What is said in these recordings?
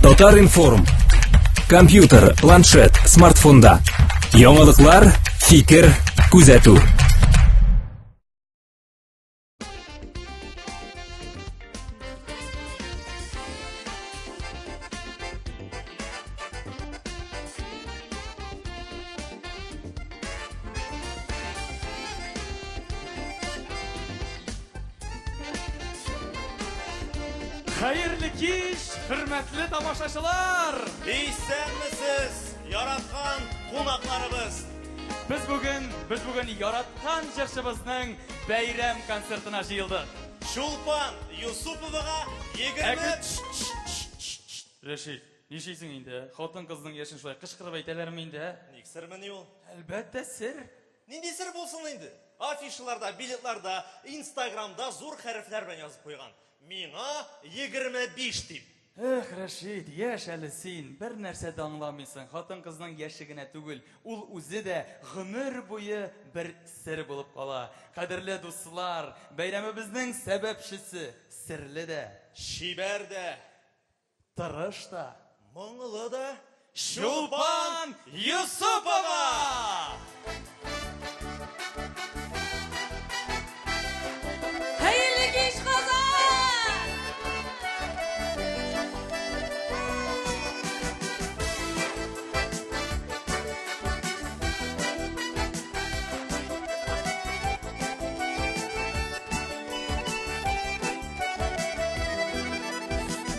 Татар-информ. Компьютер, планшет, смартфонда. Яңалыклар, фикер, күзәтү. Hayırlı kеш, hürmetli tamaşaçılar. Исәнмесез, яраткан кунакларыбыз. Biz bugün yaratkan җырчыбызның бәйрәм концертына җыелдык. Шулпан Юсуповага 20... Рәшит, нишисең инде? Хатын кызның яшен шулай кычкырып әйтәләрме инде? Ник сермени ул? Әлбәттә сер. Нинди сер булсын инде? Афишаларда, билетларда, Инстаграмда зур хәрефләр белән язып куйган. Миңа 25 дип. Эх, Рәшит, яшь әле син, бер нәрсә дә аңламыйсың. Хатын кызның яше генә түгел, ул үзе дә гомер буе бер сер булып кала. Кадерле дуслар, бәйрәмебезнең сәбәпчесе серле дә, Шибәр дә, тырыш да, моңлы да, Шулпан Юсупова! Hayırlı geç kazan.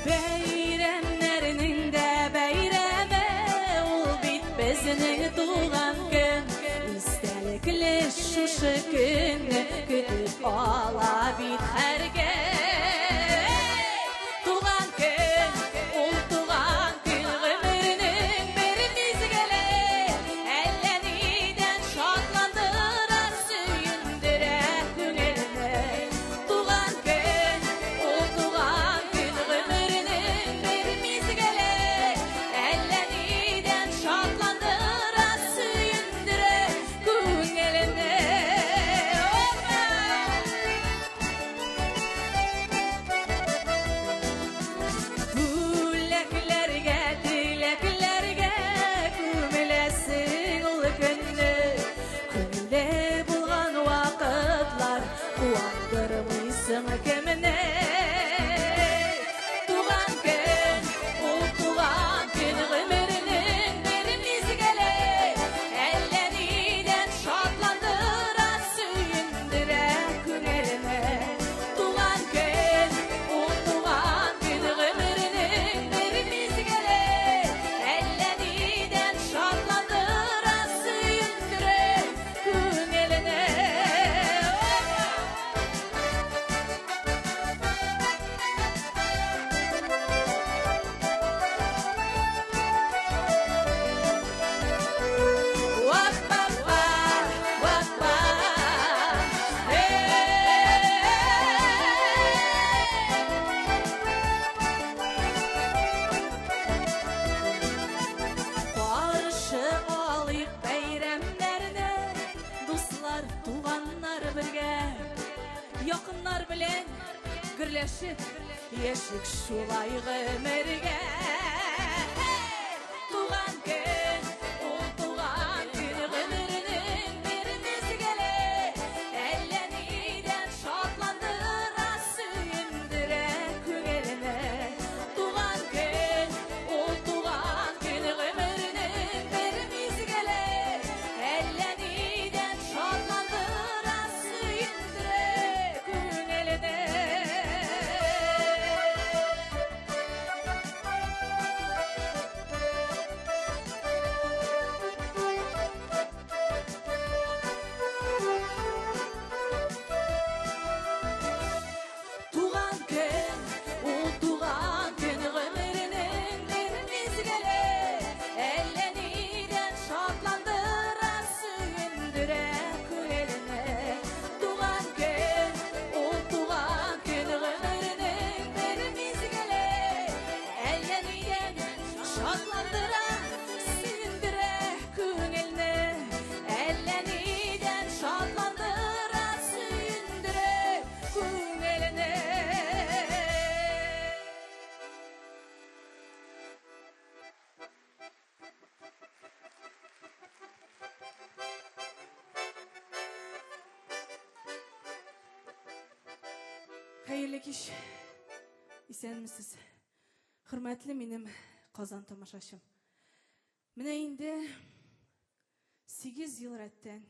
Beyramlarının da beyrame ol bitmezini doğan gün. İstelikli şu günü kütüp ala bit her gün. Doğan gün, ol doğan gün ömrünün bir mizgele. Elleniden şadlandıran söyündüre günelime. Doğan gün, ol doğan gün ömrünün bir mizgele. Elleniden şadlandıran söyündüre günelime. Dileklerge kumelesin ol günü. Kumile bulgan vakıtlar kuvandırmışsın kimine. Tuğan gün, ol tuğan gün ömrünün bir mizgele. Elleniden şadlandıran söyündüre günelime. Tuğan gün, ol tuğan gün ömrünün bir mizgele. Elleniden şadlandıran söyündüre günelime. Wak baba, wak ba, Barışı alayık beyramlarını, dostlar, tuğanlar birge, yakınlar bilen gürleşip, yaşık şulay ömürge. Tuğan gün, ol tuğan gün ömrünün bir mizgele. Elleniden şadlandıran söyündüre günelime. Tuğan gün, ol tuğan gün ömrünün bir mizgele. Elleniden şadlandıran söyündüre günelime. Tuğan gün, ol tuğan gün ömrünün bir mizgele. Elleniden şadlandıran söyündüre günelime. Tuğan gün, ol tuğan gün ömrünün bir mizgele. Elleniden şadlandıran söyündüre günelime. Elleniden şadlandıran söyündüre günelime. Хәерле кич. Исәнмесез? Хөрмәтле минем Казан тамашачым. Менә инде 8 ел рәттән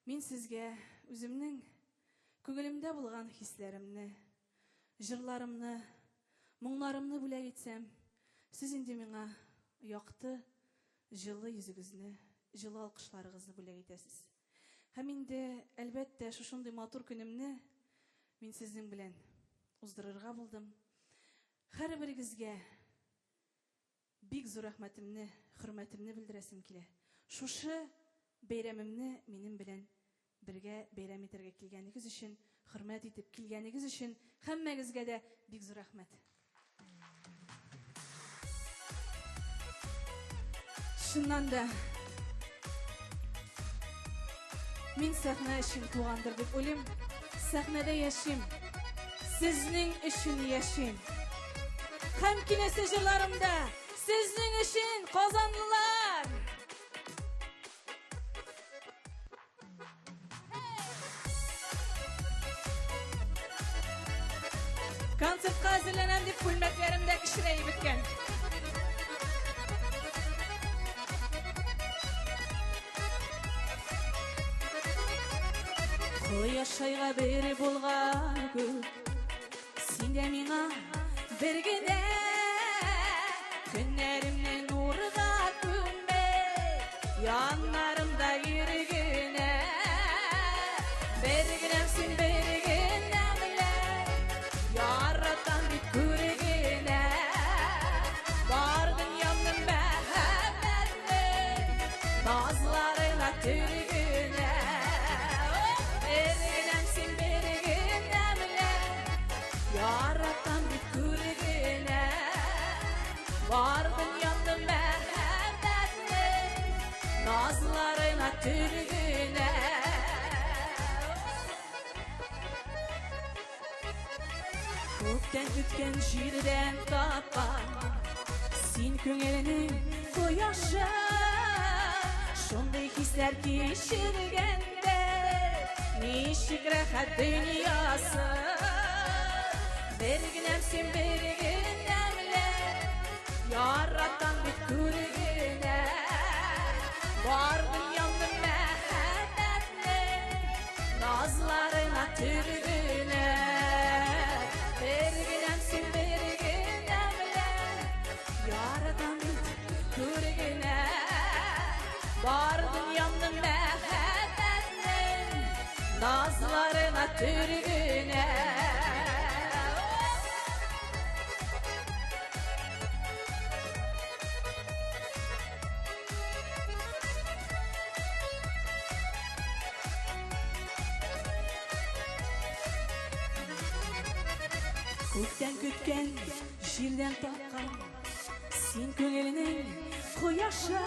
мин сезгә үземнең күңелемдә булган хисләремне, җырларымны, моңнарымны бүләк итсәм, сез инде миңа якты, җылы йөзегезне, җылы алкышларыгызны бүләк итәсез. Һәм инде әлбәттә шушындый матур көнемне мин сезнең белән уздырырга булдым. Һәрберегезгә бик зур рәхмәтемне, хөрмәтемне белдерәсем килә. Шушы бәйрәмемне минем белән бергә бәйрәм итәргә килгәнегез өчен, хөрмәт итеп килгәнегез өчен һәммәгезгә дә бик зур рәхмәт. Шуннан да мин сәхнә өчен тугандыр дип уйлыйм. Сәхнәдә яшим, сезнең өчен яшим. Һәм киләсе җырларымда сезнең өчен, казанлылар. Концертка әзерләнәм дип күлмәкләремдә кечерәйеп беткән. Яшайга бер булган күк, син дә миңа бер генә көннәремне нурга күмбәй, яннарымда йөргенә бер генәм син бер генә белән, яратам бит күргенә бар дөньямның бәһабәтне назларына төргенә. Бар дөньямның мәхәббәтне назларына төргенә. Күктән үткән җирдән тапкан син күңелнең кояшы, шундый хисләр кичергәндә ничек рәхәт дөньясы. Бер генәм син бер генә яратам бит күргенә бар дөньямның мәхәббәтне назларына төргенә. Бер генәм син бер генә белән яратам бит күргенә бар дөньямның мәхәббәтне назларына төргенә. Күктән көткән, җирдән тапкан син күңелнең кояшы,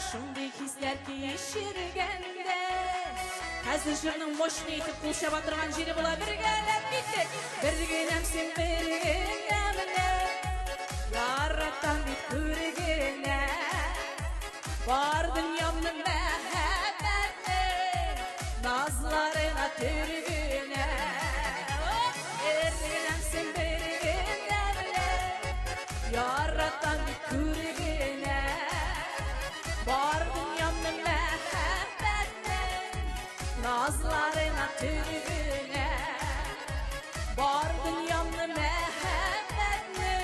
шундый хисләр кичергәндә хәзер җырның мощный итеп кул чаба торган җире була. Бергәләп киттек, бер генәм син бер генә белән яратам бит күргенә бар дөньямның мәхәббәтне назларына төргенә. Яратам бит күргенә бар дөньямның мәхәббәтне назларына төргенә бар дөньямның мәхәббәтне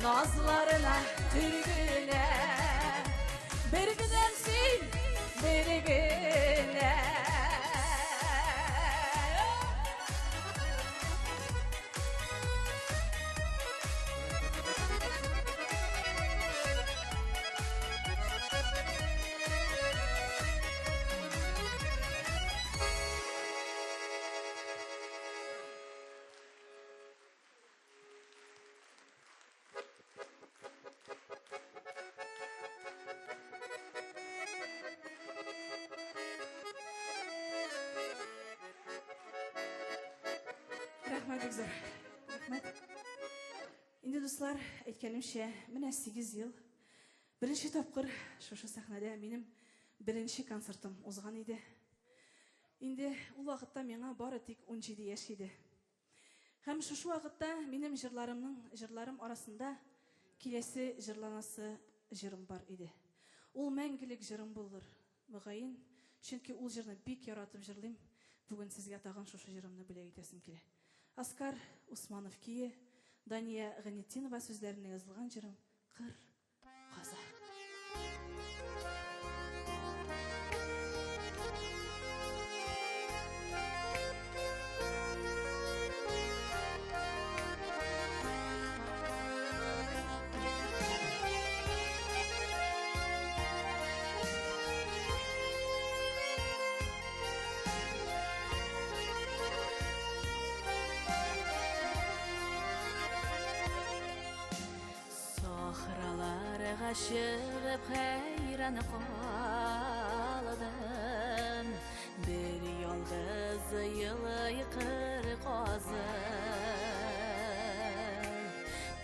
назларына төргенә. Бер генәм син бер генә. Рәхмәт. Инде дуслар, әйткәнемчә, менә 8 ел беренче тапкыр шушы сәхнәдә минем беренче концертым узган иде. Инде ул вакытта миңа бары тик 17 яшь иде. Һәм шушы вакытта минем җырларым арасында киләсе җырланасы җырым бар иде. Ул мәңгелек җырым булыр. Мөгаен, чөнки ул җырны бик яратып җырлыйм. Бүген сезгә тагын шушы җырымны бүләк итәсем килә. Оскар Усманов кие, Дания Гайнетдинова сүзләренә язылган җырым «Кыр каза». Шығып хайран қалдым, бір ялғыз йылы қыр қазы.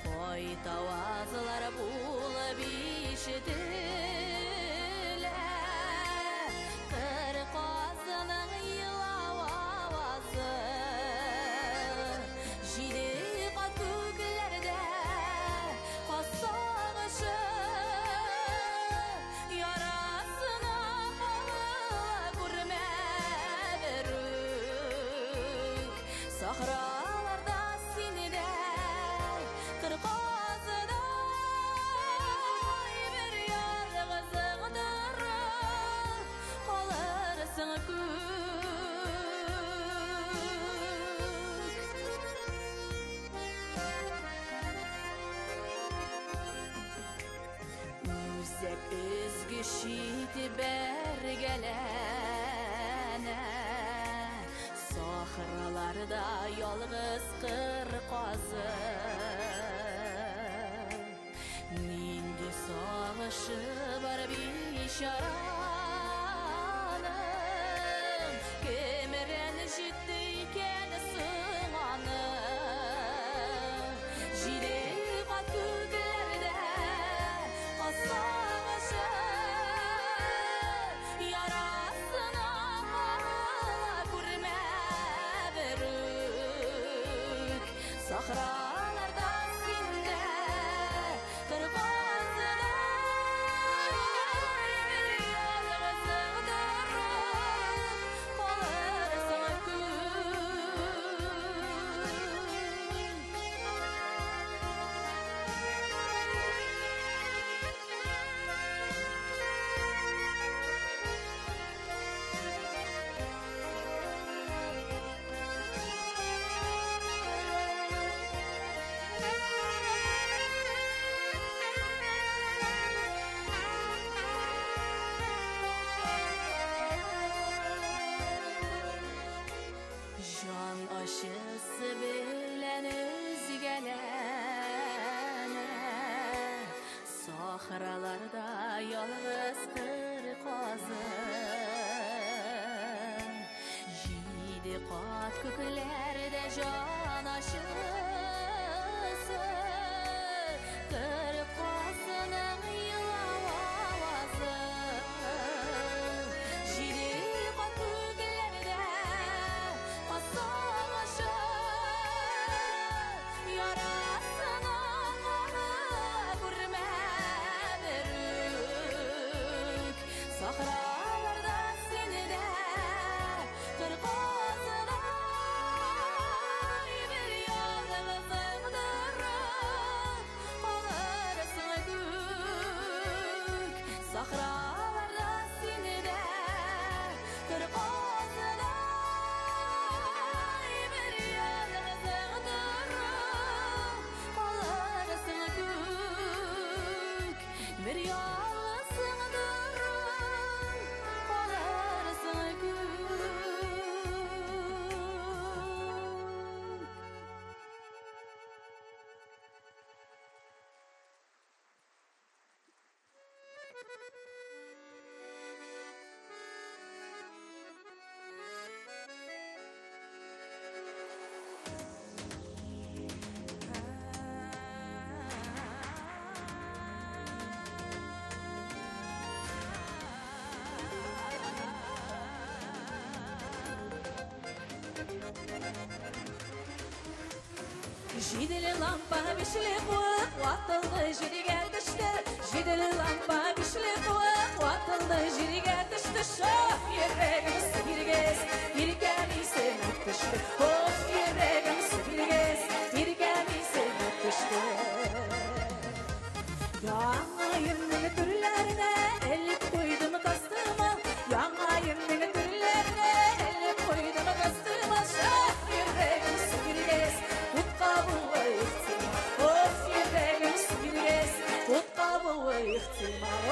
Қой тавазылар болып ишетілі, қыр қазының йылау авазы. Жиде қат көкілерді қасағышы, Сахраларда сені де қыр қазыдай бір ялғызыңдырып қаларсың көк. Өзек өзгі шиті бәргеләне, Сахраларда ялгыз қыр қазы. Нинди сағышы бар бишараның, кемірен жетті екен сыңаны. Жиде қат көкілерді қасағышы, ярасына Сахраларда сенде қыр қазыдай бір ялғызыңдырып қаларсың Жан ашысы белән өзгәләнә, Сахраларда ялгыз қыр қазы. Җиде кат күкләрдә жан ашысы, қыр казының йылау авазы. Җиде кат күкләрдә қасағышы, ярасына күрмә берүк. Сахраларда сені де қыр қазыдай бір ялғыз Жидели лампа бишли куак, ватылды жириге düştü. Жидели лампа бишли куак, ватылды жириге düştü. Şof yüreğimiz bir kez, bir gemi sevmek düştü. Of yüreğimiz bir kez, bir gemi sevmek düştü. Yana yürünün türlerine, elip koydum kastıma. Yana yürünün türlerine, elip koydum kastıma. Şof yüreğimiz bir kez, kabul ihtimal. Of yüreğim sürgez, tut kabul ihtimal.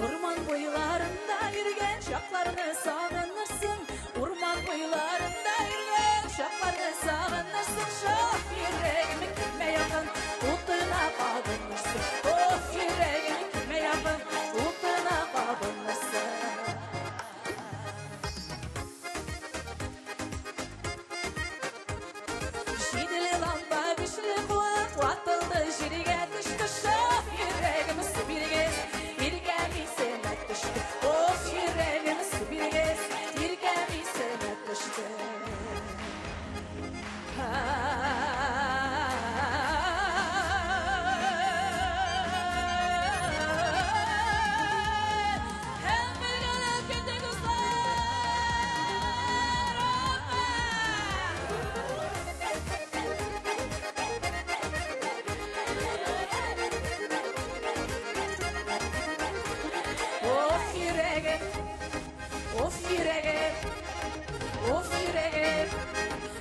Orman boylarında yürüyen şaklarını sağlanırsın. Orman boylarında yürüyen şaklarını sağlanırsın. Şah yüreğimi kime yakın, utuna kalınırsın. Of yüreğimi kime yakın, utuna kalınırsın. Жидели лампа бишли куак, ватылды жириге düştü. Şah yüreğimiz bir kez, bir gemi sevmek düştü. Of yüreğimiz bir kez, bir gemi sevmek düştü. Hem böyle kötü Of yüreğim, of yüreğim, of yüreğim,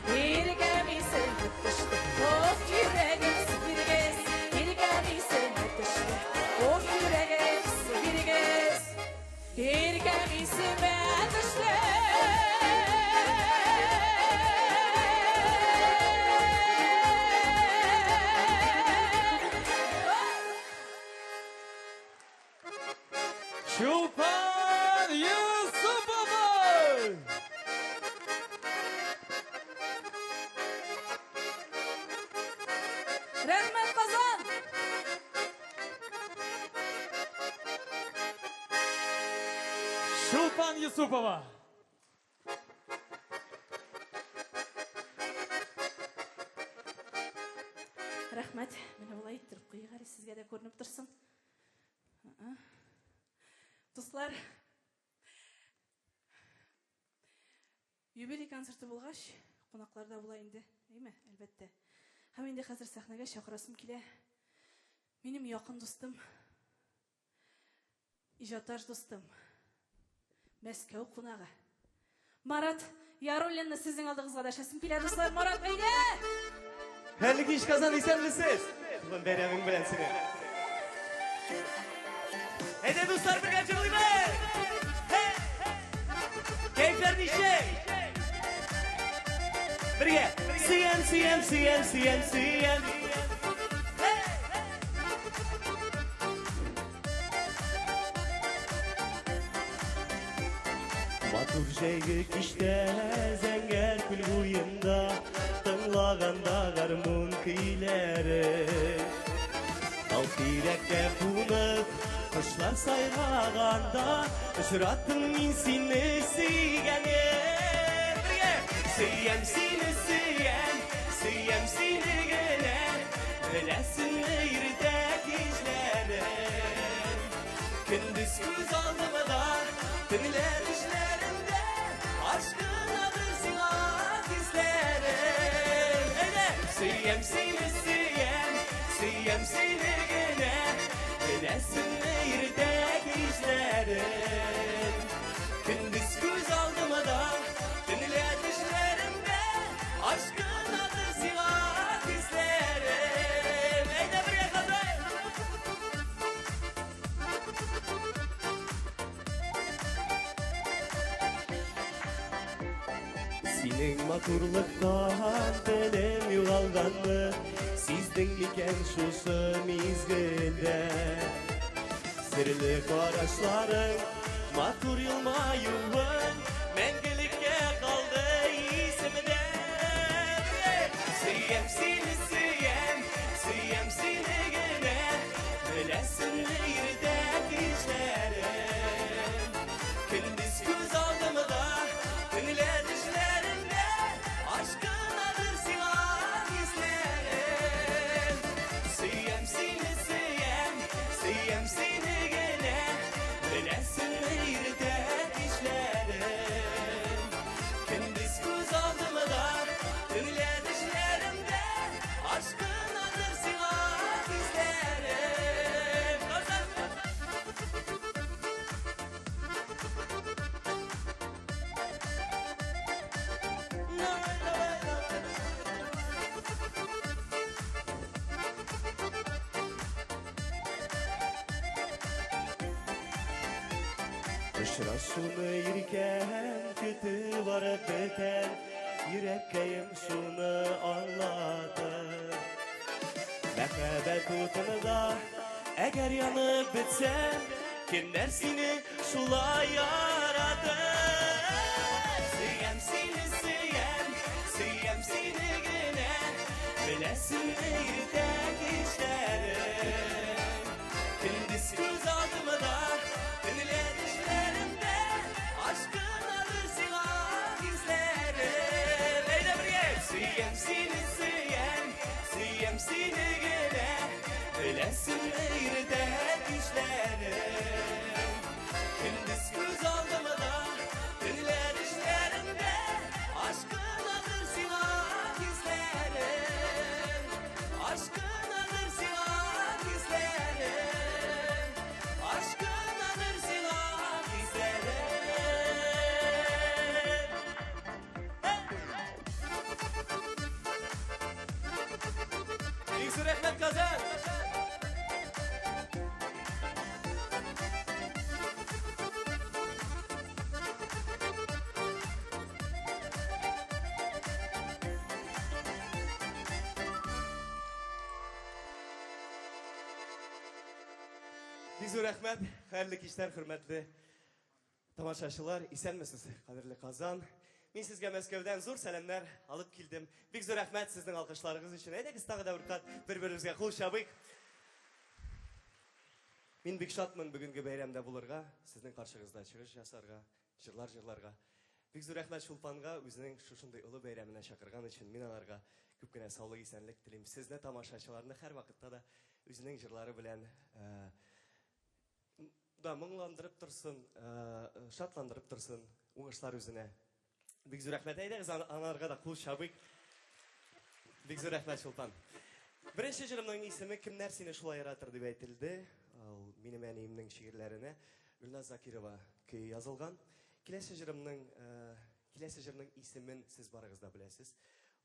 bir gemi sevmek düştü. Of yüreğim, bir kez, bir gemi sevmek düştü. Of yüreğim, bir kez, bir gemi sevmek düştü. Çulpan Yusupova! Rahmet Kazan! Çulpan Yusupova! Рахмет, мені олай тұрып қойғары, сізге де көрініп тұрсын. Достар, юбилей концерті болғаш, қонақларда болайынды, дейме, әлбәтте. Һәм енді қазір сахнаға шақырасым келе. Менің яқын достым, ижатаж достым, Мәскәү қонағы. Марат Яруллинні сіздің алдыңызға да шәсім келе, достар. Марат, әйде! Хәрлі кеш Казан исәнлісіз. Құлын бәрәмің білән сені. Әйде достар, бірге çıkılıyız. Keyifler nişe. Бірге. Сүйем, сүйем, сүйем, сүйем, сүйем. Матур жәйгі кеште зәңгәр күл бойында тыңлағанда гармун көйләре. Ал тирәккә қунып, құшлар сайрағанда ұшыраттым мен сені сүйгәне. Сүйем сені сүйем, сүйем сені генә, біләсің өйрді кешләрін. Күндіз көз алдымда, түнілер ішлерінде, aşkın adı sığa gizlerim. Suyem seni suyem, suyem seni gene, bilesin neyrede gizlerim. Gündüz göz aldıma da, dünler düşlerimde, aşkın adı sığa gizlerim. Eyde bir yakadayım. Senin maturluktan benim yuvalganlı, sizdin iken şusu mizgilde. Sirli karaşların matur yılmayıvın, mengilikke kaldı isimde. Suyem seni suyem, suyem seni gene, bilesin Gündüz göz aldımda tünle düşlerimde aşkın alır silah izlerim. Şunu yürürken kötü varıp biten yürekkeyim şunu anladı. Mehbet kutunda eğer yanıp bitsen kimler seni şula yaradı. Sıyem seni sıyem seni güne bilesin yürütek işlerim. Gündüz göz aldımda tünle düşlerimde aşkın alır silah izlerim. Eyle bir sıyem seni sıyem seni güne bilesin yürütek işlerim. Gündüz göz aldımda tünle düşlerimde aşkın alır silah izlerim. Aşkın alır silah izlerim. Aşkın alır silah izlerim. İksir Ahmet Kazan. Bizur Ahmet, hayırlı kişiler, hürmetli tamaşaçılar, isenmesiz, kadirli Kazan. Мен sizge Moskov'dan zor selamlar alıp kildim. Bizur Ahmet, sizin alkışlarınız için. Eydek istağı da bir-birimizge kul şabık. Мен bik şatmın bugünkü bayramda bulurga, sizin karşınızda çıkış jasarga, jırlarga. Bizur Ahmet Şulpanga özünün şuşunday ulu bayramına şakırgan için min alarga köpkene sağlık isenlik dileyim. Sizne tamaşaçılarını her vakitta da özünün jırları bilen da mыңlandырып тұрсын, шатландырып тұрсын, оңышлар өзіне. Бекзур Ахмет әйдәгіз, анарға да құл шабык. Бекзур Ахмет Шулпан. Бірінші жырымның есімі кімнәр сені шулай яратыр деп айтылды. Менің әнейімнің шегірлеріне Гүлназ Закирова көй yazылған. Келесі жырымның есімін сіз барығызда білесіз.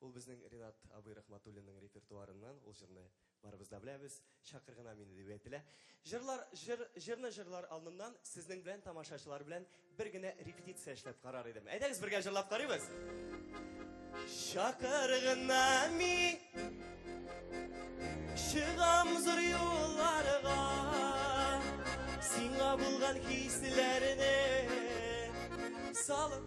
Ол біздің Ринат Абый Рахматуллинның репертуарынан, ол жырны барыбызда білеміз, шақырғына мені деп айтылы. Жырны жырлар алдымнан сіздің білен, тамашашылар білен бір гіне репетиция эшләп қарар едім. Әйдәгіз бірге жырлап қарайбыз. Шақырғына мен шығам зор yollarga, сиңа булган хисләрне салып.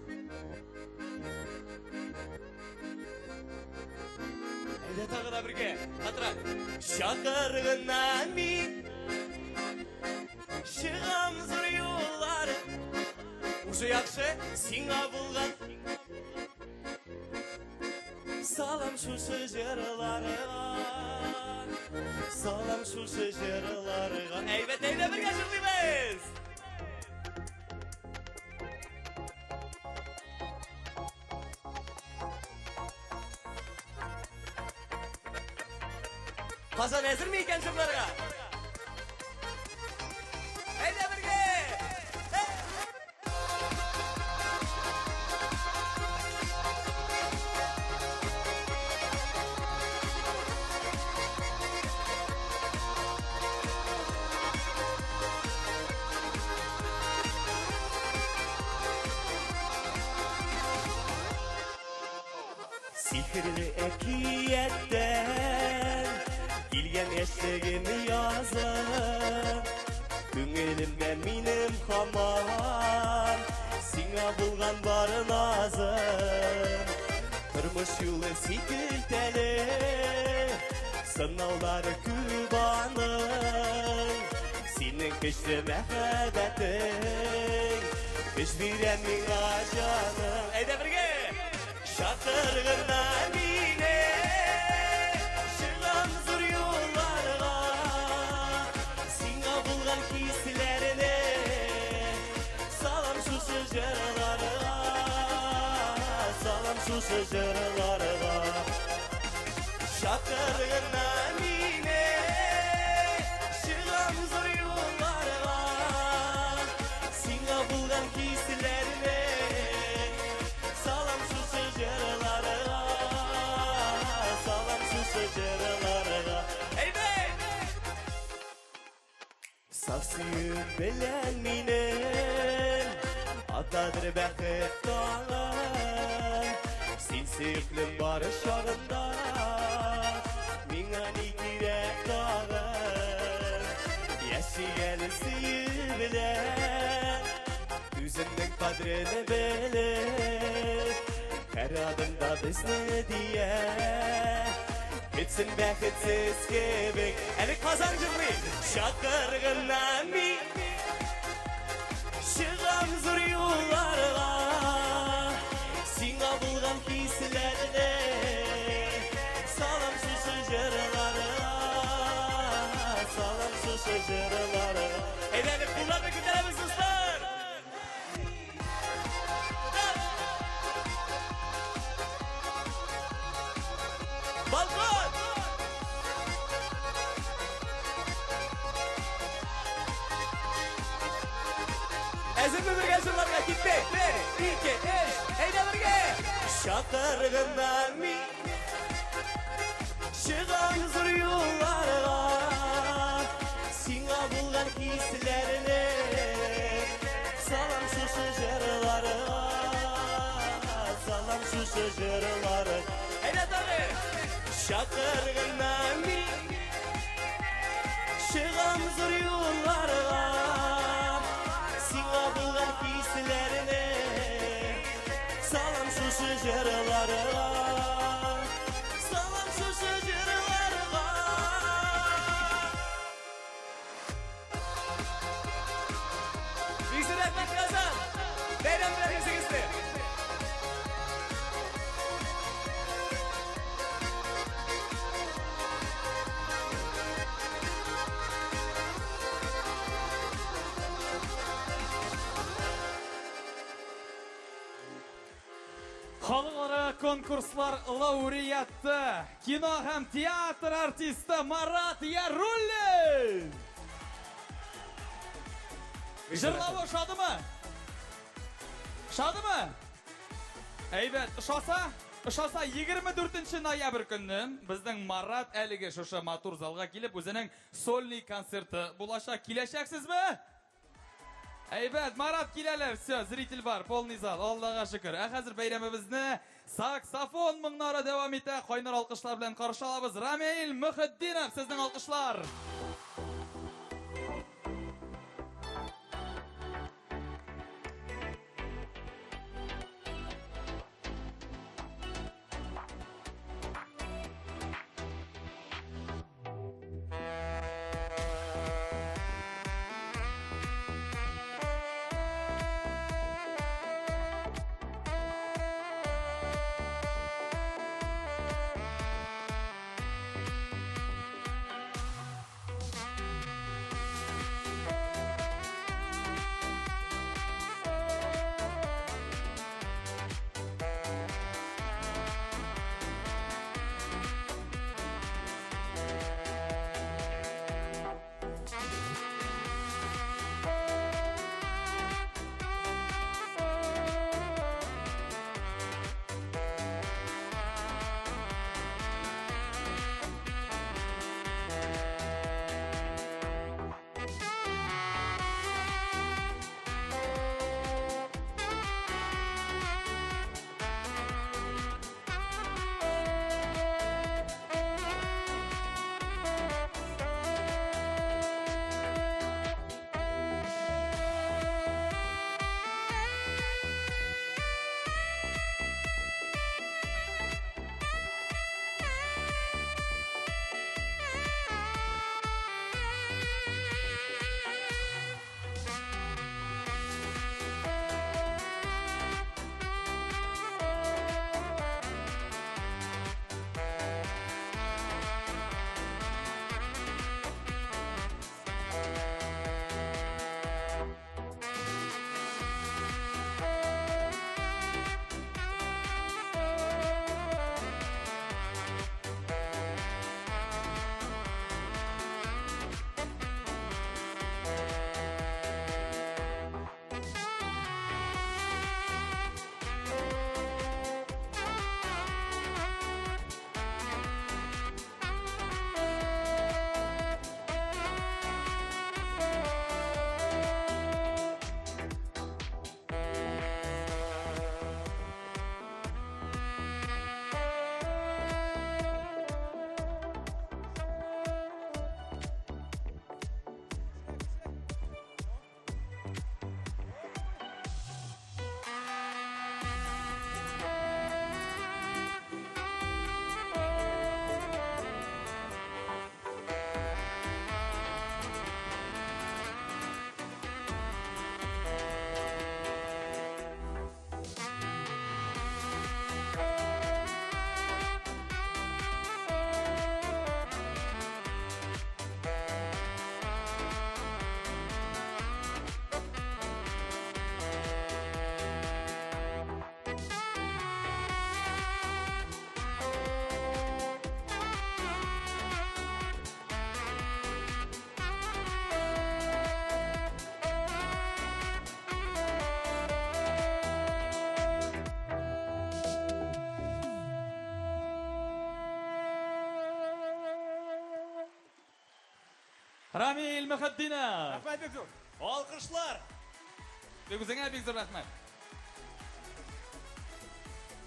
Әйдә тағы да бірге, қатырақ. Шақырғына мен шығам зор yollar. Уже яқшы, сиңа булган салам шушы жырларга. Салам шушы жырларга. Әйбәт, әйдә бірге жырлыйбыз. Kazan hazır mı iken jırlarga? Әйдә бірге! Sihirli ekiyetten Kilgen eşeğimi yazın Köngülümde minim hamam Sina bulgan barın azın Turmuş yolu sikilteli Sınavları kübanın Senin kışlı mehbetin Kış biremin acanın Eyde birge! Şakırgına mine Şırlan zor yollarga Sina bulgan hislerine Salam şu jırlarga şuşu jırlarga Şakırgına mine Şıgam zor yollarga Singa bulgan hislerine Salam şuşu jırlarga Salam şuşu jırlarga Eyvey! Saf suyun bilen minen Atadır bəxet dağın Sen sevglim var şağında Mingə ne gerek dağın Yaşayan suyu bilen Üzümün kadrini bilir Her adımda bizni diye Gitsin bəxitsiz kebek Əlik kazancımı Şakırgından mi Şıgam zor yollarga Singa bulgan hislerine Salam şuşu jırlarga Salam şuşu jırlarga Eğlenip kullanma günlerimiz dostlar Balkon Ezimli birge şunlarga gitmek 1, 2, 3 Eyde birge Şakırgından mi Şıgan zor yollarga Singa bulgan hislerine Salam şuşu jırlarga Salam şuşu jırlarga Eyde tabi Şakırgından mi Şıgan zor yollarga Singa bulgan hislerine Salam şuşu jırlarga Salam şuşu jırlarga Bizdir Ahmet Kazan Beyran bilen yüzünüzde Халыкара конкурслар лауреаты, кино һәм театр артисты Марат Яруллин. Жырлауы шадымы? Шадымы? Әйбәт, ышаса 24 ноябрь көнне безнең Марат әлеге шушы матур залга килеп үзенең сольный концерты булачак. Киләчәксезме? Әйбәт, Марат киләләр, все, зритель бар, полный зал, Аллага шөкер. Хәзер бәйрәмебезне саксофон моңнары дәвам итә. Кайнар алкышлар белән каршы алабыз. Рамил Мөхетдинов, сезнең алкышлар. Рамил Мөхәддинов. Рәхмәт бик зур. Алкышлар. Бик үзеңә бик зур рәхмәт.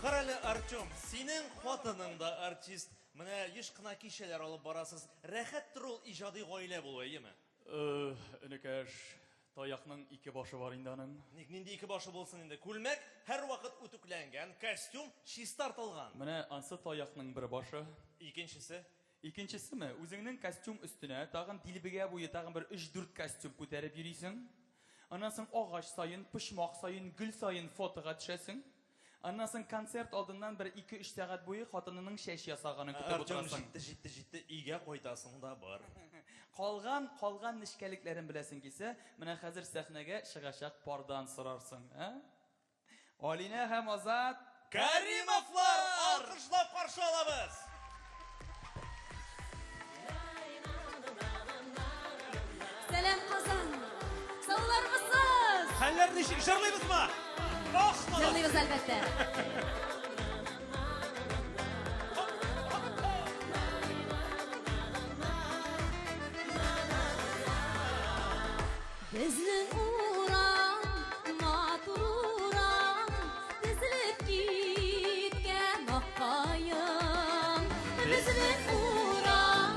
Каралы Артем, синең хатының да артист. Менә еш кына кичәләр алып барасыз. Рәхәт торул иҗади гаилә булу, әйеме? Энекәш, таякның ике башы бар инде аның. Нинди ике башы булсын инде. Күлмәк һәр вакыт үтүкләнгән, костюм чиста тартылган. Менә ансы таякның бер башы. Икенчесе, Икенчесеме, үзеңнең костюм өстенә тагын дилбегә буе тагын бер 3-4 костюм күтәреп йөрисең. Аннан соң агач сайын, пычмак сайын, гөл сайын фотога төшәсең. Аннан соң концерт алдыннан бер 2-3 сәгать буе хатынының шәш ясаганын көтеп Артем утырасың. җитте, өйгә кайтасың да бар. Калган нишкәлекләрен беләсең килсә, менә хәзер сәхнәгә чыгачак пардан сорарсың, Алина һәм Азат Кәримовлар, алкышлап каршы алабыз. Сәлам Казан. Саулармысыз? Хәлләр ничек җырлыйбызмы? Җырлыйбыз әлбәттә. Безнең урам, матур урам, тезелеп киткән аккаем. Безнең урам,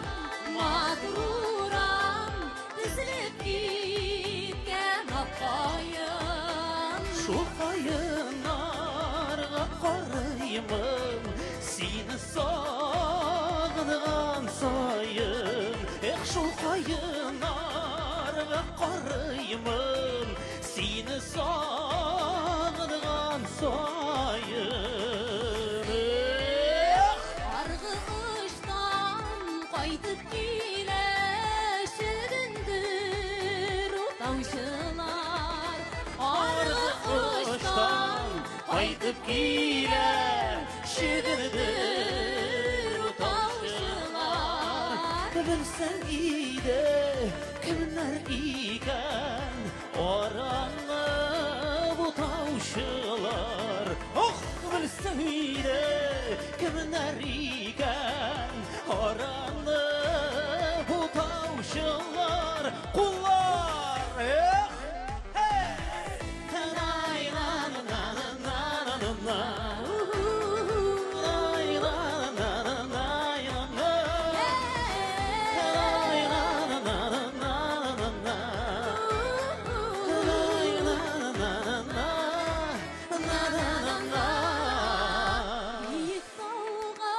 матур урам, тезелеп киткән аккаем. Шул каеннарга карыймын, сине сагынган сайын. Шул каеннарга карыймын, сине сагынган сайын. Аргы ыштан кайтып килә шигендер утаучылар. Аргы ыштан Кайтып килә шигендер утаучылар. Белсәң иде кемнәр икән араны бутаучылар. Ох, белсәң иде кемнәр икән араны бутаучылар. Куллар, Биек тауга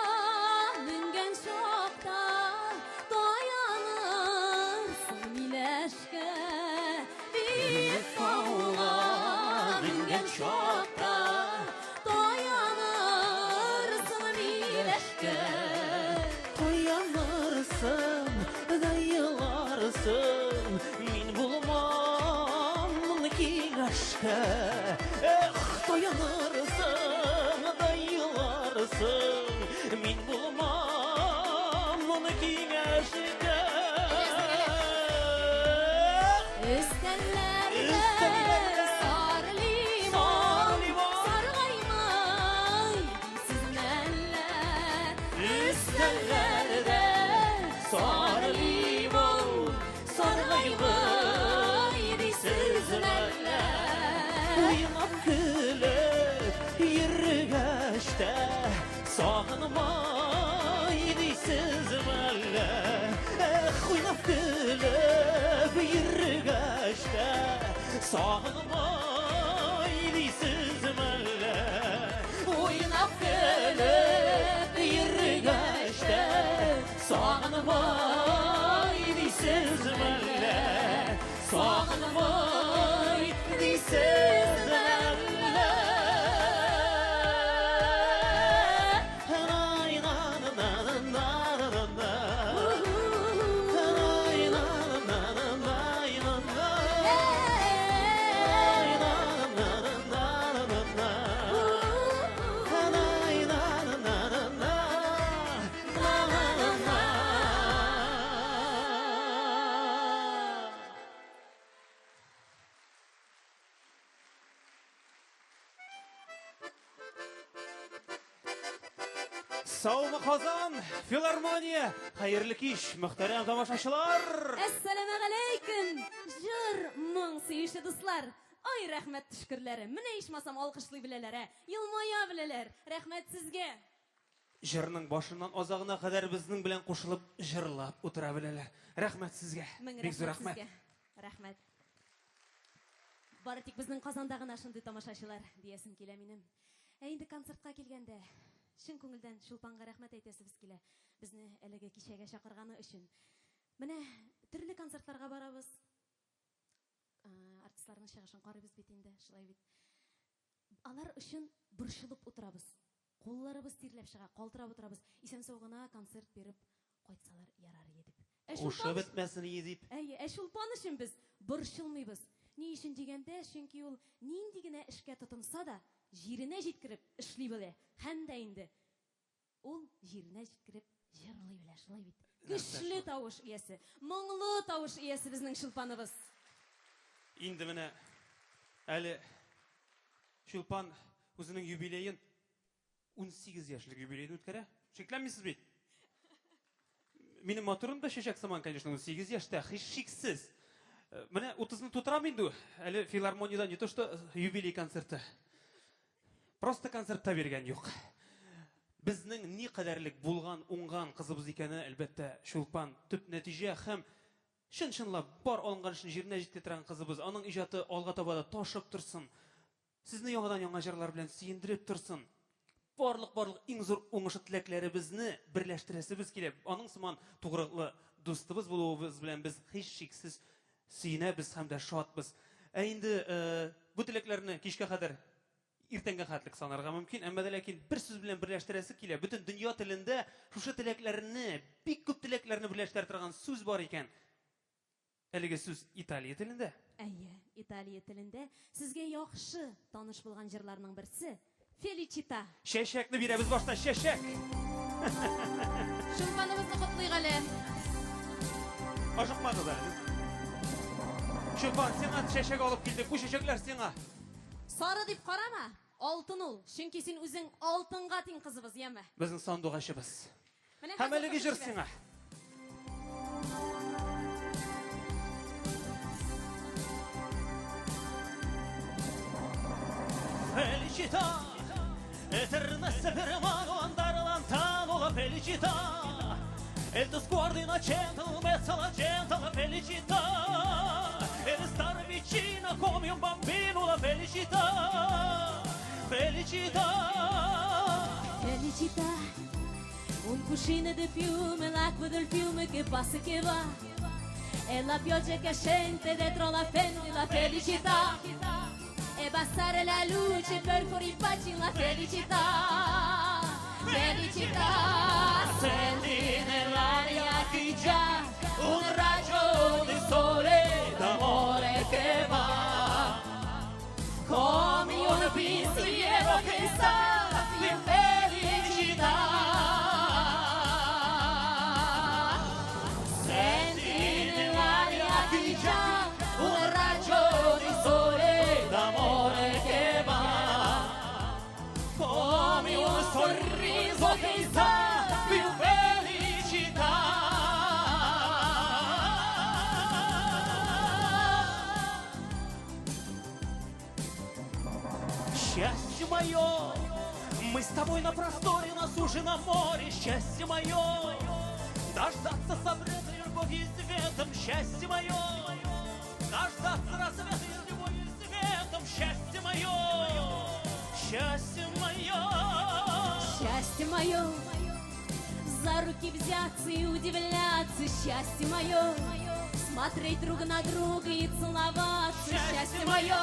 менгән чакта таянырсың миләшкә. Биек тауга менгән чакта таянырсың миләшкә. Таянырсың, да еларсың, мин булмам киңәшкә. Таянырсың, да еларсың, мин булмам киңәшкә. Өстәлләрдә сары лимон, саргаймый дисез мәлләр. Өстәлләрдә сары лимон, саргаймый дисез мәлләр. Уйнап көлеп йөргәч тә сагынмай дисез мәлләр. Уйнап көлеп йөргәч тә сагынмай дисез мәлләр. Уйнап көлеп йөргәч тә сагынмай дисез мәлләр. Сагынмай дисез мәлләр. Саумы Казан, филармония, хайырлы киш, мөхтәрәм тамашачылар. Әссәламу алейкум, жыр, моң сөйші дуслар. Ай, рәхмәт түшкірлері. Менә ишмасам алқышлый білелер, елмая білелер. Рәхмәт сезге. Жырның башыннан азағына қадар біздің білен қошылып жырлап отыра білелер. Рәхмәт сезге. Бик зур рәхмәт. Рәхмәт. Бары тик безнең Казандагы нашынды тамашачылар диясем килә минем. Инде концертка килгәндә, шын күңелдән Шулпанга рәхмәт әйтәсебез килә. Безне әлеге кичәгә чакырганы өчен. Менә төрле концертларга барабыз. Артистларның чыгышын карыйбыз бит инде, шулай бит. Алар өчен борчылып утырабыз. Кулларыбыз тирләп чыга, калтырап утырабыз. Исән-сау гына концерт берип кайтсалар ярар иде дип. Ушы бетмәсен дип. Шулпан өчен без борчылмыйбыз. Ни өчен дигәндә, чөнки ул нинди генә эшкә тотынса да, җиренә җиткереп эшли белә. Һәм дә инде ул җиренә җиткереп җырлый белә, шулай бит. Көчле тавыш иясе, моңлы тавыш иясе безнең Шулпаныбыз. Инде менә әле Шулпан үзенең юбилеен 18 яшьлек юбилеен үткәрә. Шикләнмисез бит? Минем моторым да чәчәк сыман, конечно, 18 яшьтә, һич шиксез. Менә 30-ны тутырам инде. Әле филармониядә не то что юбилей концерты. Просто концертта бергән юк. Безнең ни кадәрлек булган, уңган кызыбыз икәнен әлбәттә Шулпан төп нәтиҗә һәм чын-чынлап бар алынган эшен җиренә җиткергән кызыбыз, аның иҗаты алга таба да ташып торсын. Сезне яңадан-яңа җырлар белән сөендереп торсын. Барлык иң зур уңышы теләкләребезне берләштерәсебез килә. Аның сыман тугрыклы дустыбыз булуыбыз белән без һич шиксез сөенәбез һәм дә шатбыз. Инде бу теләкләрне кичкә кадәр иртәнгә хәтлек санарга мөмкин, әмма ләкин бер сүз белән берләштерәсе килә. Бөтен дөнья телендә шушы теләкләрне, бик күп теләкләрне берләштерә торган сүз бар икән. Әлеге сүз Италия телендә. Италия телендә сезгә яхшы таныш булган җырларның берсе Felicita. Чәчәкне бирәбез башта, чәчәк. Шулпаныбызны котлыйк әле. Ашыкмады да. Шулпан, сиңа чәчәк алып килдек. Бу чәчәкләр сиңа. Сары дип карама, алтын ул. Чөнки син үзең алтынга тиң кызыбыз, яме. Безнең сандугачыбыз. Һәм әлеге җыр сиңа. Felicità, eterna per mano andare lontano la felicità, e il tuo sguardo innocente in mezzo alla gente la felicità, e restare vicino come un bambino la felicità, felicità. Felicità, un cuscino di fiume, l'acqua del fiume che passa e che va, e la pioggia che scende dentro la fende la felicità. E passare la luce per fuori facile la felicità, felicità. Senti nell'aria che già un raggio di sole d'amore che va, come un pensiero che sa di felicità. Senti nell'aria che già un raggio di sole d'amore che va, come un sorriso che sa più felicità. Счастье мое, мы с тобой на просторе, на суше, на море. Счастье мое, дождаться согретой любовью и светом. Счастье мое, дождаться рассвета и любовью и светом. Счастье мое, счастье мое. Счастье мое, за руки взяться и удивляться. Счастье мое, смотреть друг на друга и целоваться. Счастье мое,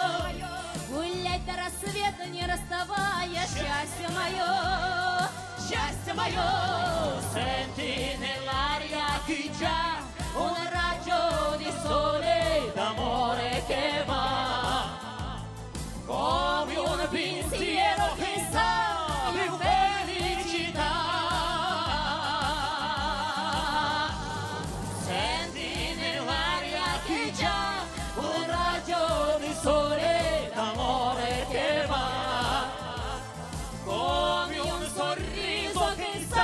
гулять до рассвета не расставаясь. Счастье мое, счастье мое. Senti nell'aria che già un raggio di sole d'amore che va, come un pensiero che sa più felicità. Senti nell'aria che già un raggio di sole d'amore che va, come un sorriso che sa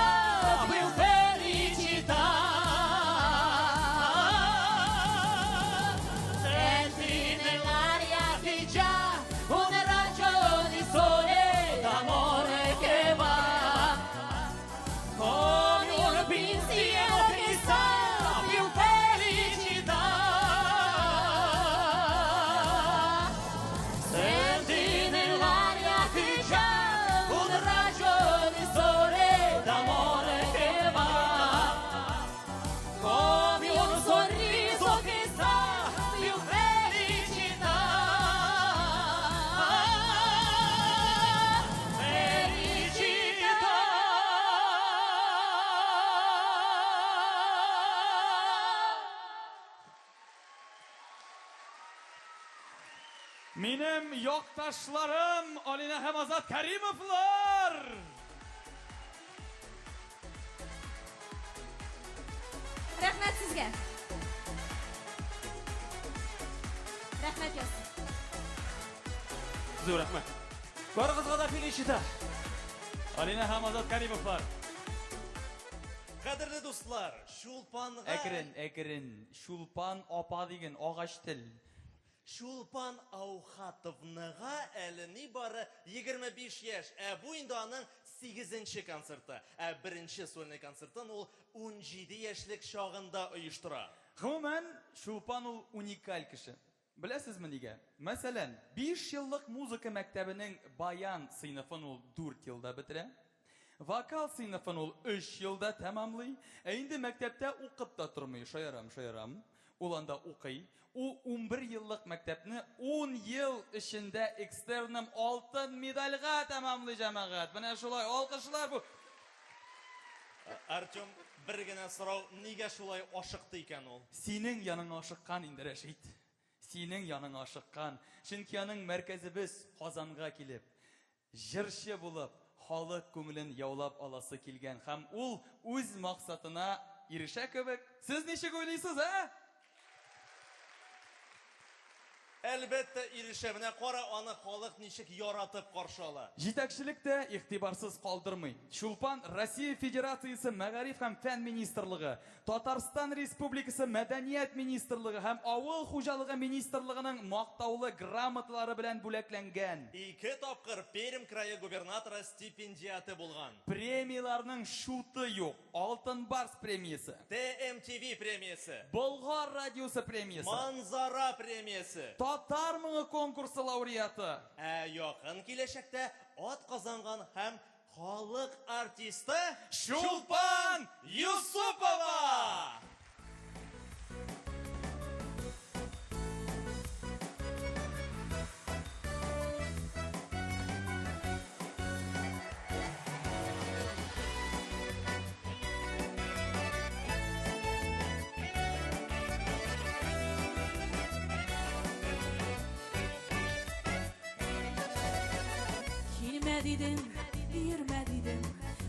Минем якташларым Алина һәм Азат Кәримовлар! Рәхмәт сезгә. Рәхмәт ясың. Зур рахмат. Барыгызга да феличита. Алина һәм Азат Кәримовлар. Кадерле дуслар, Шулпанга... Әкрен. Шулпан апа деген агач тел. Шулпан Аухатовныга әлі не бары 25 яш, бу инде аның 8-нче концерты. Беренче сольный концертын ул 17 яшьлек шагында оештыра. Гомумән, Шулпан ул уникаль кеше. Беләсезме нигә? Мәсәлән, 5 еллык музыка мәктәбенең баян сыйныфын ул 4 елда бетерә. Вокал сыйныфын ул 3 елда тәмамлый. Инде мәктәптә укып та тормый, шаярам. Ул анда укый. У 11 еллык мәктәпне 10 ел эчендә экстерным алтын медальгә тәмамлый җәмәгать. Менә шулай алкышлар бу. Артем, бер генә сорау, нигә шулай ашыкты икән ул? Синең яныңа ашыккан инде Рәшит. Синең яныңа ашыккан. Чөнки аның мәркәзебез Казанга килеп, җырчы булып, халык күңелен яулап аласы килгән һәм ул үз максатына ирешә кебек. Сез ничек уйлыйсыз, Әлбәттә, ирешә. Менә кара, аны халык ничек яратып каршы ала. Җитәкчелек тә игътибарсыз калдырмый. Шулпан Россия Федерациясе Мәгариф һәм фән министрлыгы, Татарстан Республикасы Мәдәният министрлыгы һәм Авыл хуҗалыгы министрлыгының мактаулы грамоталары белән бүләкләнгән. 2 тапкыр Пермь крае губернаторы стипендиаты булган. Премияларның шуты юк. Алтын барс премиясе, ТМТВ премиясы, Болгар радиосы премиясе, Манзара премиясы. Татар моңы конкурсы лауреаты. Якын киләчәктә ат казанган һәм халык артисты Шулпан Юсупова! Килмә дидем, йөрмә дидем,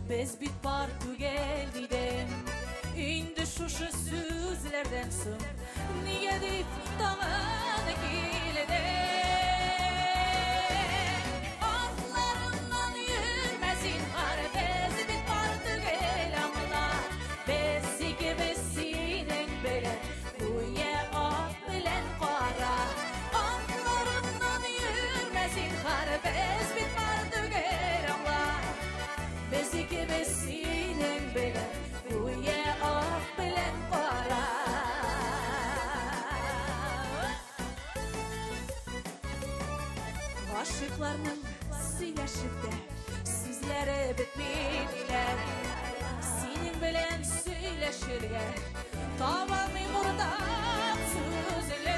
без бит бар түгел дидем. Инде шушы сүзләрдән соң нигә дип тагын килде? Атларымнан йөрмә зинһар, без бит бар түгел аңла. Без икебез синең белән, куя ак белән кара. Атларымнан йөрмә зинһар, без бит бар түгел аңла. Без икебез синең белән, куя ак белән кара. Гашыкларның сөйләшеп тә сүзләре бетмиләр. Синең белән сөйләшергә табалмыйм уртак сүзләр.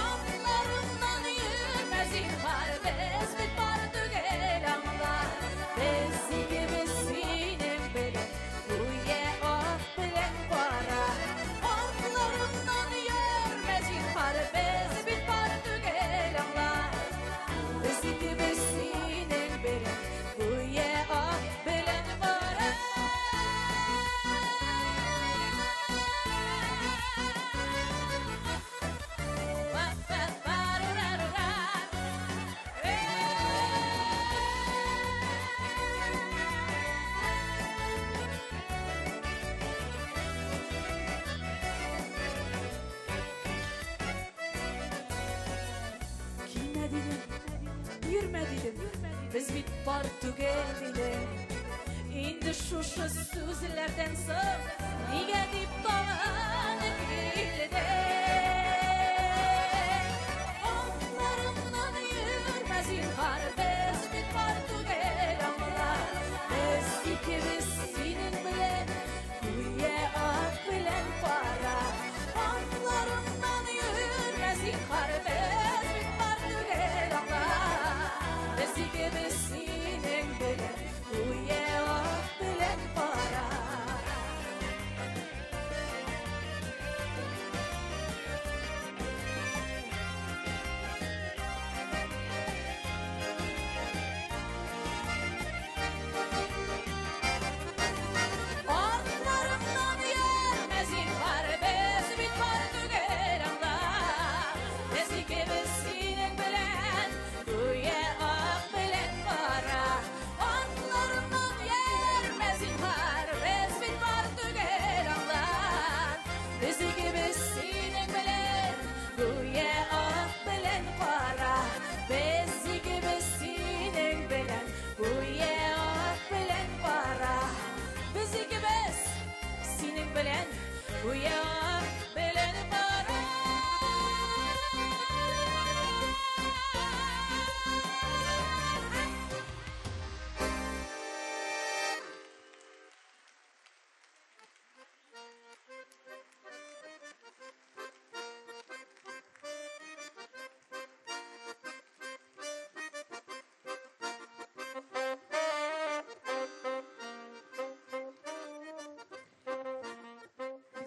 Атларымнан йөрмә зинһар, без бит бар түгел аңла. Без икебез синең белән, куя ак белән кара. Атларымнан йөрмә зинһар, без бит бар түгел аңла. Без икебез синең белән, куя ак белән кара. Килмә дидем, йөрмә дидем, без бит бар түгел дидем. Инде шушы сүзләрдән соң нигә дип тагын килде? Атларымнан йөрмә зинһар, без бит бар түгел аңла. Без икебез синең белән, куя ак белән кара. Атларымнан йөрмә зинһар, без бит бар түгел аңла. Без икебез синең белән, куя ак белән кара.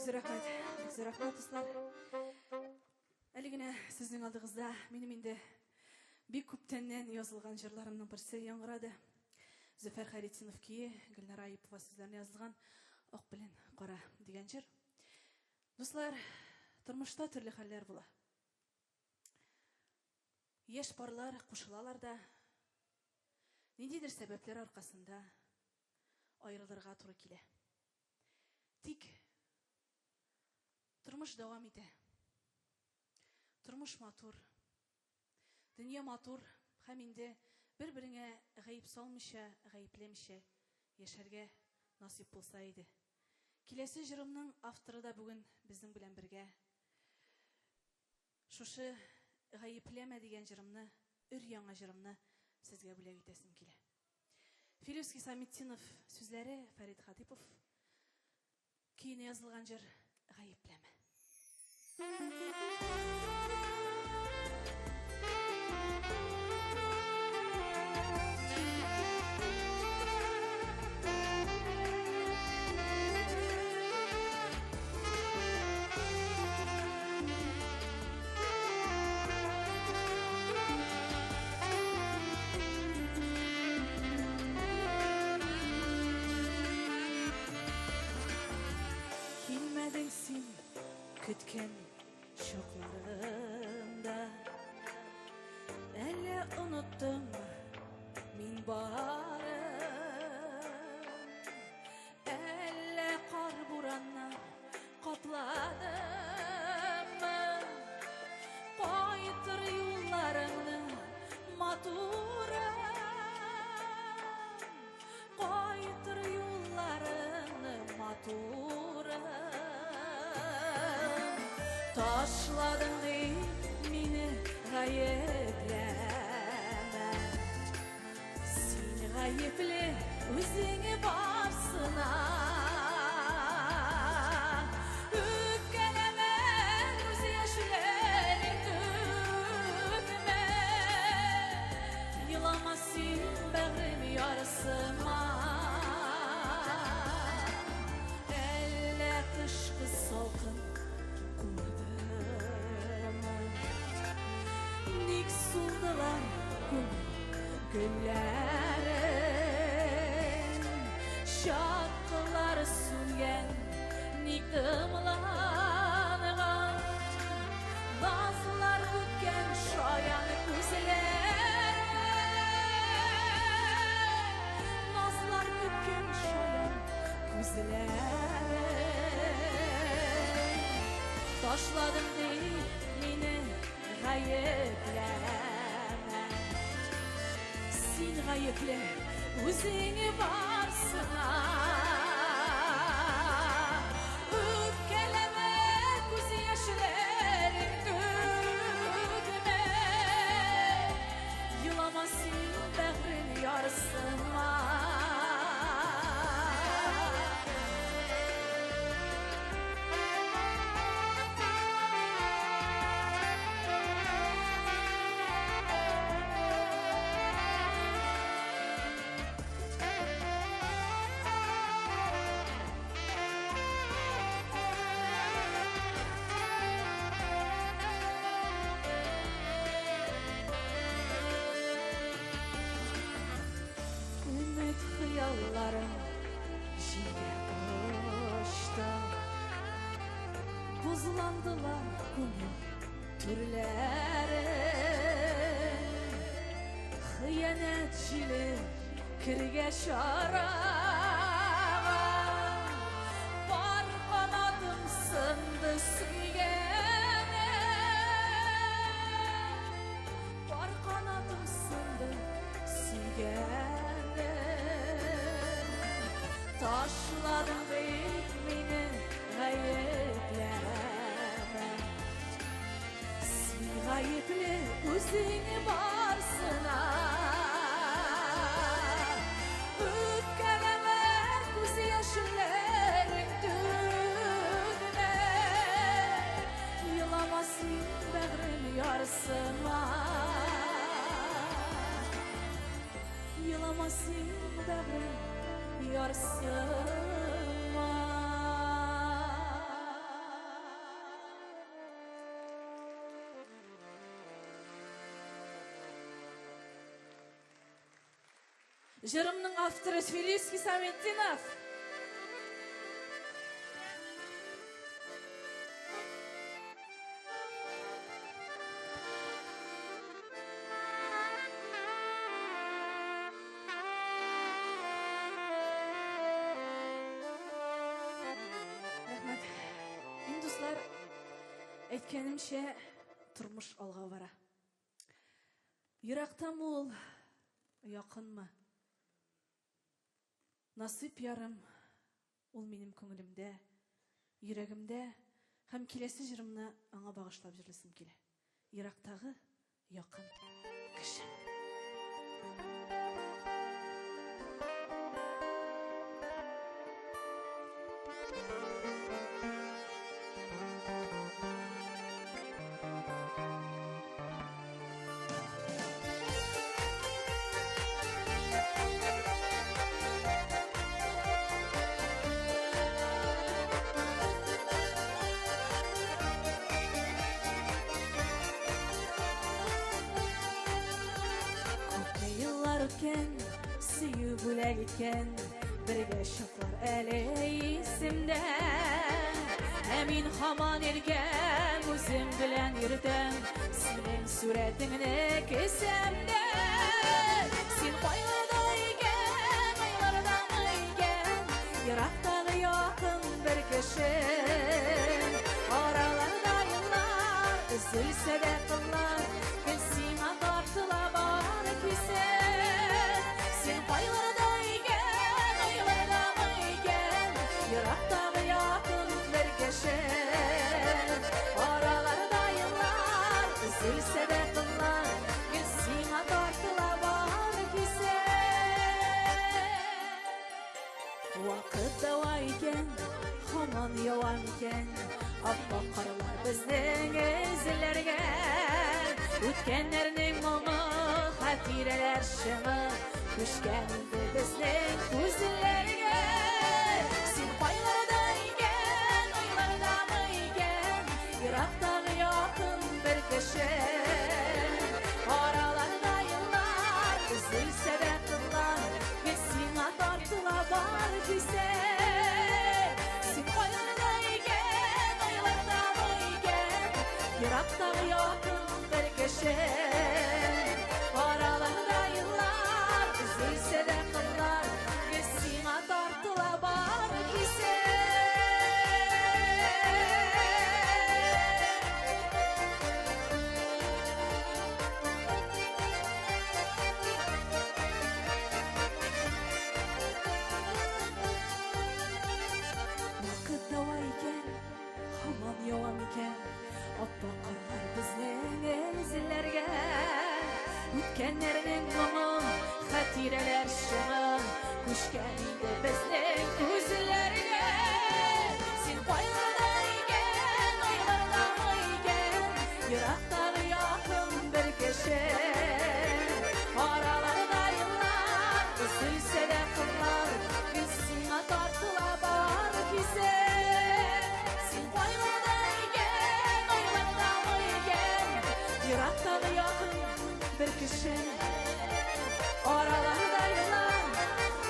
зур рахмат, дуслар. Әлі генә сезнең алдыгызда минем инде бик күптәннән язылган җырларымның берсе яңгырады. Зөфәр Харитдинов кие, Гөлнара Айыпова сүзләренә язылган «Ак белән кара» дигән җыр. Дуслар, тормышта төрле хәлләр була. Яшь парлар кушылалар да, ниндидер сәбәпләр аркасында аерылырга туры килә. Тик тормыш дәвам итә. Тормыш матур. Дөнья матур һәм инде бер-береңә гаип салмыйча, гаипләмичә яшәргә насип булса иде. Киләсе җырымның авторы да бүген безнең белән бергә. Шушы гаипләмә дигән җырымны, өр-яңа җырымны сезгә бүләк итәсем килә. Филевский Самитдинов сүзләре, Фәрит Хатипов киенә язылган җыр гаипләмә. Килмәдең син көткән чакларымда, әллә оныттым мин барын, әллә кар бураннан капладыммы, кайтыр юлларыңны матурым, кайтыр юлларыңны матурым. Taşladın değil mini gayepleme, sin gayepli özünü varsına. Öpkeleme göz yaşların dökme, yılamasın bağrım yarısıma. Elle kışkı salkın sundular güllerin, şarkıları süngen nikdımlangan, nazlar ötken şayan gözlerin, nazlar ötken şayan gözlerin. Taşladım değil mini gayepleme, sin gayeple özünü varsına. Öpkeleme göz yaşların dökme, yılamasın bağrın yarısıma. Yollarım şimdi boşta, buzlandılar gönül türleri, hıyanetçili kirge şarağa, var kanadım sındı süygene, var kanadım sındı süygene. Taşladın değil mini gayepleme, sin gayepli özünü varsına. Öpkeleme göz yaşların dökme, yılamasın bağrım yarısıma. Yılamasın bağrım yarısıma. Жырымның авторы Филипский Саметтинов. Рахмет. Мен достар, әйткенімше тұрмыш алға бара. Ирактан ул, якынмы? Насып ярым, ул минем көңілімдә, йөрәгемдә, һәм киләсе җырымны аңа багышлап җырлыйсым килә. Ирактагы якын кеше. Сөю бүләк иткән бергә чаклар әле исемдә. Ә мин һаман иргәм үзем белән йөртәм синең сурәтеңне кесәмдә. Син кайгыда икән, айларда икән, ерактагы якын бер кеше. Араларда еллар, өзелсә дә тынлар, гел сиңа тартыла бар кисә. Aralarda yıllar, üzülse de kınlar, gül sina tartıla var kise. Vakit dava iken, haman yavan iken, appak karlar bizden izlerge. Ütkenlerinin mumu, hatireler şımı, düşken indi bizden kuzillerge. Sin paylarda iken, aylarda mı iken, Irak'tan yakın bir kişi. Aralarda yıllar, üzülse de kıllar, Sina tartıla var kise. Sin paylarda iken, aylarda mı iken, Irak'tan yakın bir kişi. Aralarda yıllar, üzülse de kıllar, Sina tartıla var kise. Vakit dava iken, haman yavan iken, appak karlar bizden izlerge. Ütkenlerinin mumu, hatireler şımı, düşken indi bizden kuzillerge. Sin paylarda iken, aylarda mı iken, Irak'tan yakın bir kişi. Aralarda yıllar, üzülse de kırlar, gül sina tartıla var kise. Sin paylarda iken, aylarda mı iken, Irak'tan yakın bir kişi. Aralarda yıllar,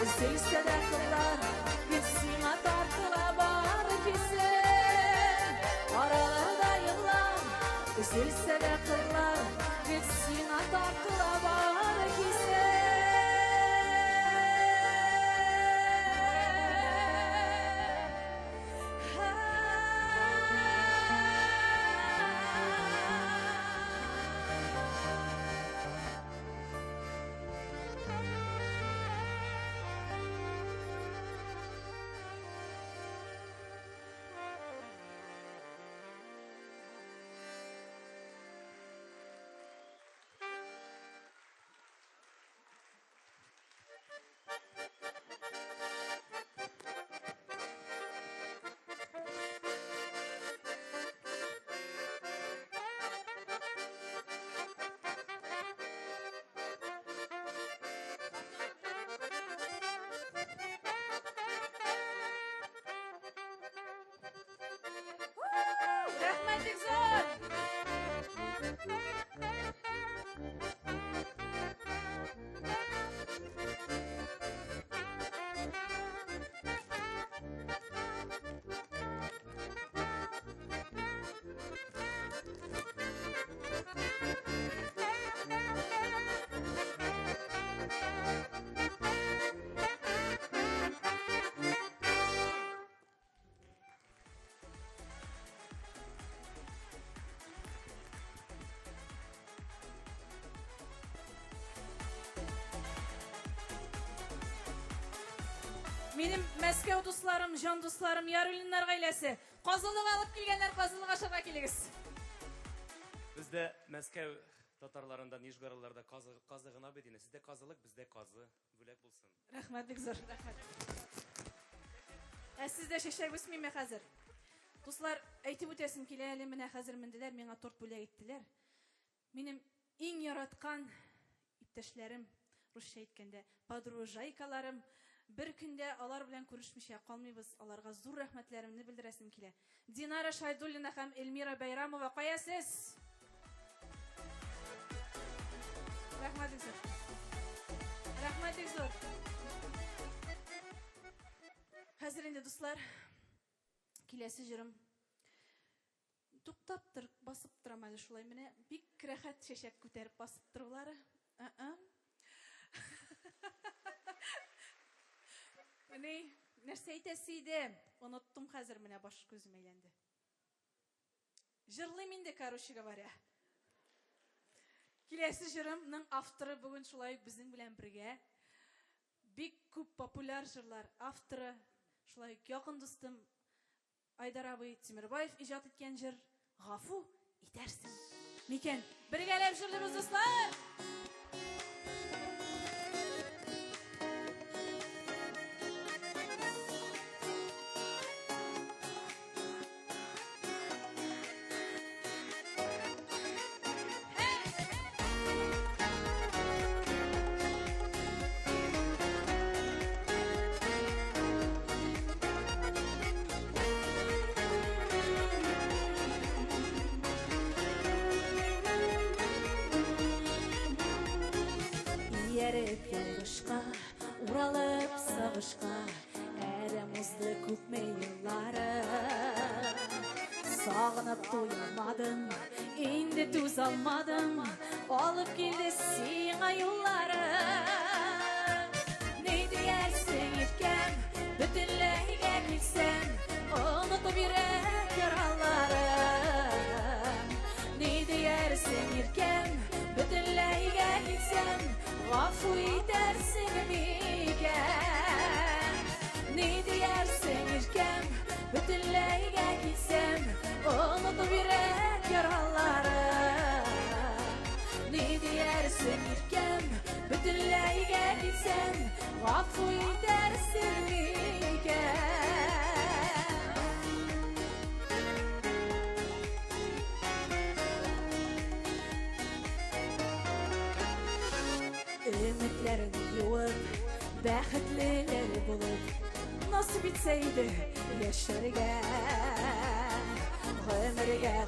üzülse de kırlar, gül sina tartıla var kise. Aralarda yıllar, üzülse de kırlar, gül sina tartıla var kise. Менің Мәскәу дусларым, жан дусларым, Ярулиннар гаиләсе. Казылык алып килгәннәр, казылык ашарга килегез. Бізде Мәскәу татарларында, Нижгородларда казы гына бит инде. Сездә казылык, бездә казы. Бүләк булсын. Рәхмәт, бик зур. Рәхмәт. Сездә шәшәк үсмиме хәзер? Дуслар, әйтеп үтәсем килә, әле менә хәзер менделәр, миңа торт бүләк иттеләр. Минем иң яраткан иптәшләрем, русча әйткәндә, подружайкаларым, бер көндә алар белән күрешмичә калмыйбыз. Аларга зур рәхмәтләремне белдерәсем килә. Динара Шайдуллина һәм Эльмира Байрамова, каясыз? Рәхмәт бик зур. Рәхмәт бик зур. Хәзер инде дуслар, киләсе җырым туктап тор, басып торам әле шулай менә бик рәхәт чәчәк күтәреп басып торулары. Менә нәрсә әйтәсе иде? Оныттым хәзер, менә баш күзем әйләнде. Җырлыйм инде, короче говоря. Киләсе җырымның авторы бүген шулай безнең белән бергә. Бик күп популяр җырлар авторы, шулай якын дустым Айдар абый Тимербаев иҗат иткән җыр «Гафу итәрсең микән?» Бергәләп җырлыйбыз, дуслар! Ярып ялгышка, уралып сагышка, әрі мұзды күпме еллары. Сағынып туйамадым, инде түз алмадым, алып келді сиңа юллары. Не диярсең иркәм, бүтінләйгә килсәм, онытып йөрәк яралары. Не диярсең иркәм, бүтінләйгә килсәм, гафу итәрсең микән? Не диярсең иркәм, бүтінләйгә килсәм, онытып йөрәк яралары. Не диярсең иркәм, бүтінләйгә килсәм, гафу итәрсең микән? Ümitlerini yuvup, bәхетлеләр булып, насып итсәйде яшәргә. Гомергә,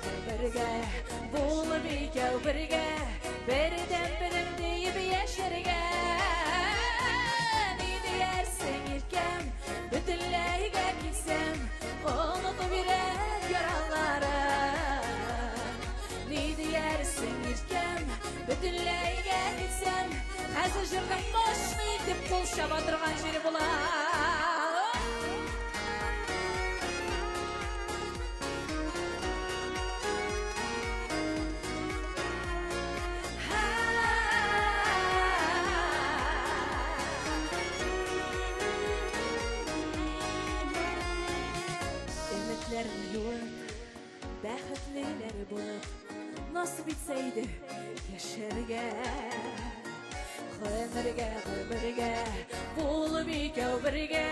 булып икәү бергә, бердән-берем диеп яшәргә. Не диярсең иркәм, бүтенләйгә килсәм, онытып йөрәк яралары. Не диярсең иркәм, бүтенләйгә килсәм, хәзер җырның башны итеп кул чаба торган җире була. Өметләрен юып, бәхетлеләр булып, насып итсәйде яшәргә. Гомергә, булып икәү бергә,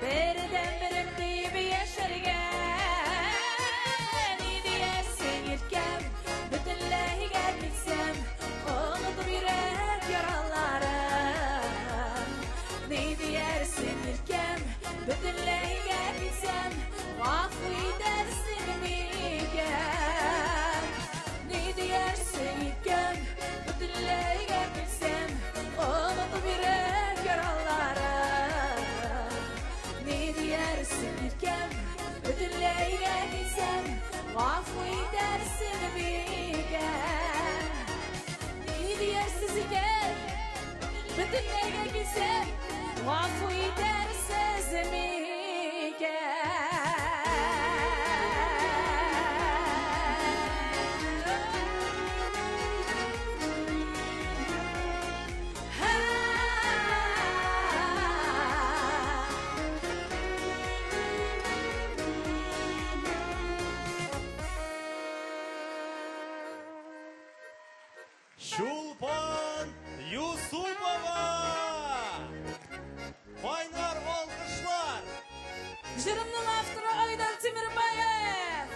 бердән-берем диеп яшәргә. Не диярсең иркәм, бүтенләйгә килсәм, онытып йөрәк яралары. Не диярсең иркәм, бүтенләйгә килсәм, гафу итәрсең микән? Не диярсең иркәм, бүтенләйгә килсәм, онытып йөрәк яралары. Не диярсең иркәм, бүтенләйгә килсәм, гафу итәрсең микән? Не диярсез икән, бүтенләйгә килсәм, гафу итәрсез микән? Жырымның авторы Айдар Темірбаев.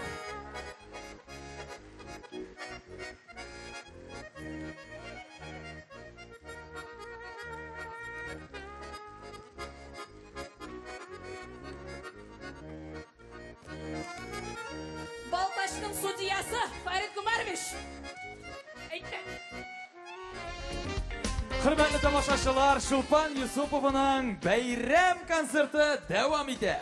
Балташтың судьясы Фарид Гумарович. Әйтті. Хөрмәтле тамашачылар, Шулпан Юсупованың бәйрәм концерты дәвам итә.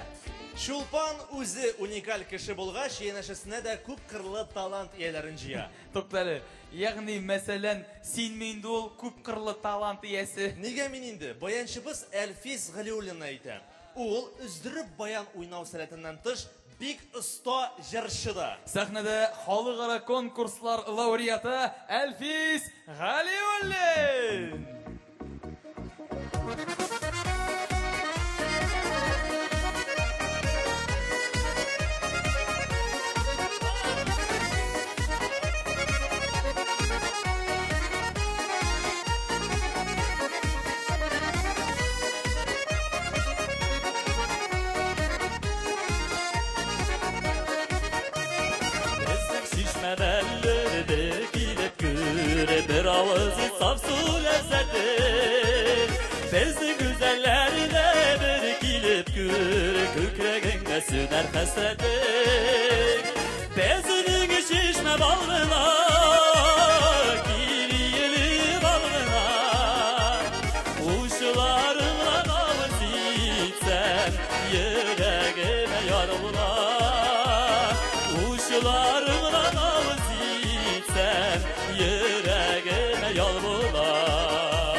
Шулпан үзе уникаль кеше булгач, янәшәсенә дә күп кырлы талант ияләрен җыя. Туктале, ягъни мәсәлән, син инде ул күп кырлы талант иясе. Нигә мин инде? Баянчыбыз Әлфис Галиуллин әйтә. Ул үздереп баян уйнау сәләтеннән тыш бик оста җырчы да. Сәхнәдә халыкара конкурслар лауреаты Әлфис Галиуллин. Şişmelerdi kilip güre bir ağızı saf su lezzeti. Bezdi güzellerine bir kilip güre kükreğinde süner hasreti. Bezinin şişme balına kiriyeli balına uşlarınla ağız içsen yüreğime yarılar. Uşlarınla ağız içsen yüreğime yol bular.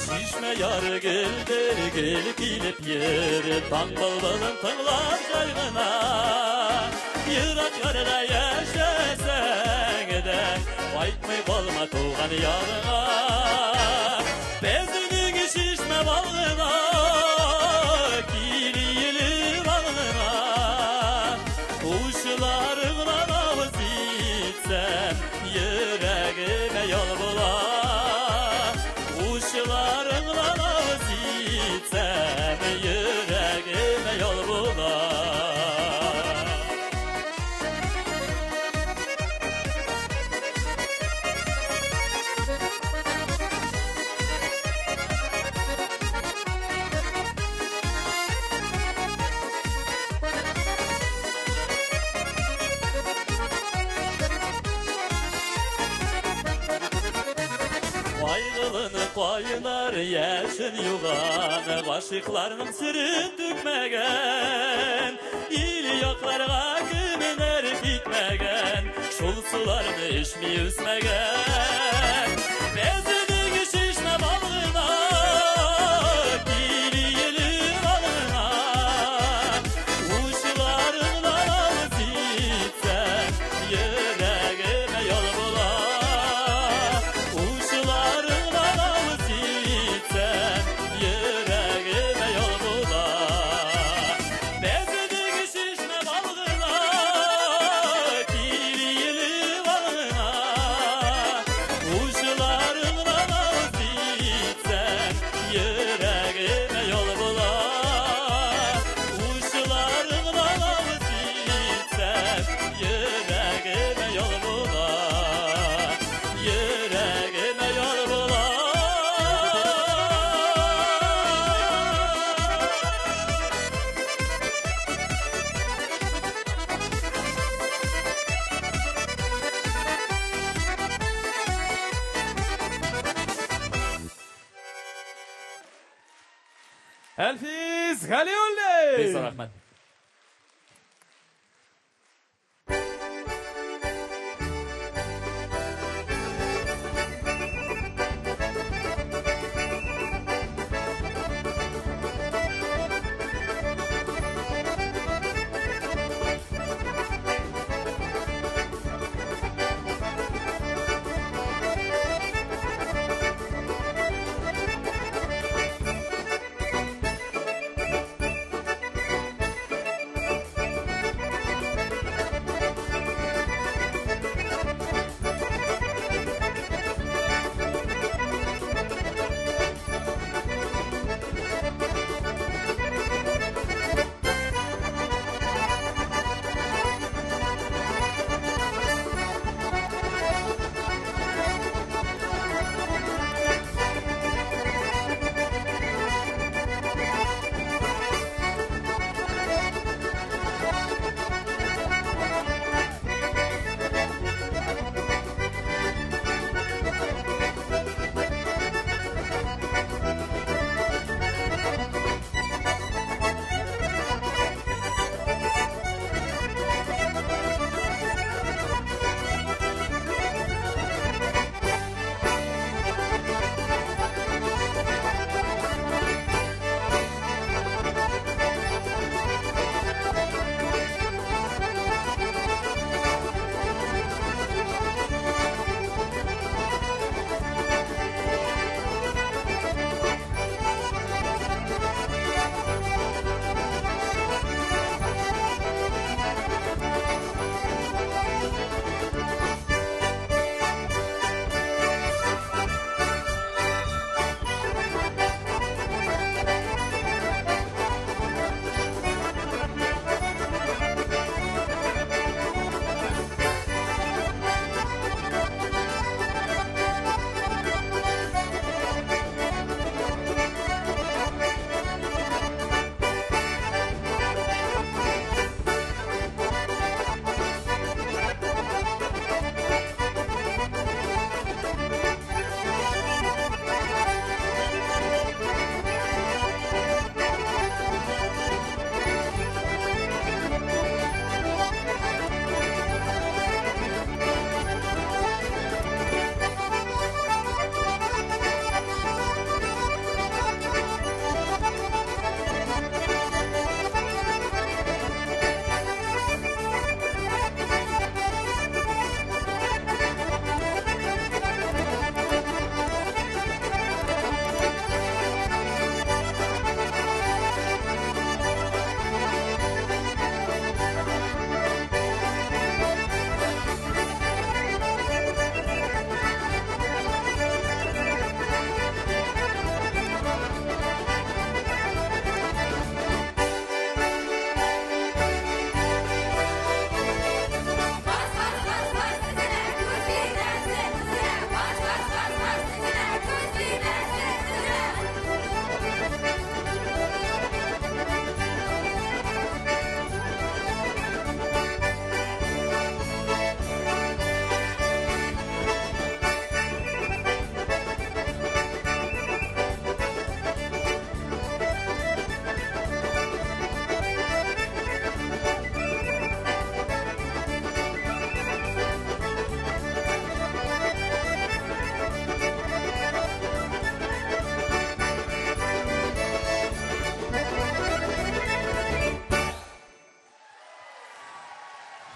Şişme yar güldir gül kilip yeri Tan balbalın tınlar caygına Yırak yarıda yaşasan eden Baytmay balma tuğan yarına Bezinin şişme balına Kiriyeli balına Uşlarınla ağız içsen Yüreğime yol bular Uşlarınla ağız içsem yüreğime yol bular. Kaygılını koyular yaşın yuğanı Aşıklarının sürün dükmegen İl yoklarga kiminer bitmegen Şul sularını içmi üzmegen Bezinin şişme balına Kiriyeli balına Uşlarınla ağız içsen Yüreğime yol bular Uşlarınla ağız içsen Yüreğime yol bular Bezinin şişme balına Kiriyeli balına Uşlarınla ağız içsen Yüreğime yol bular Uşlarınla ağız içsen Yüreğime yol bular Yüreğime yol bular Әлфис Галиуллин. Рахмет.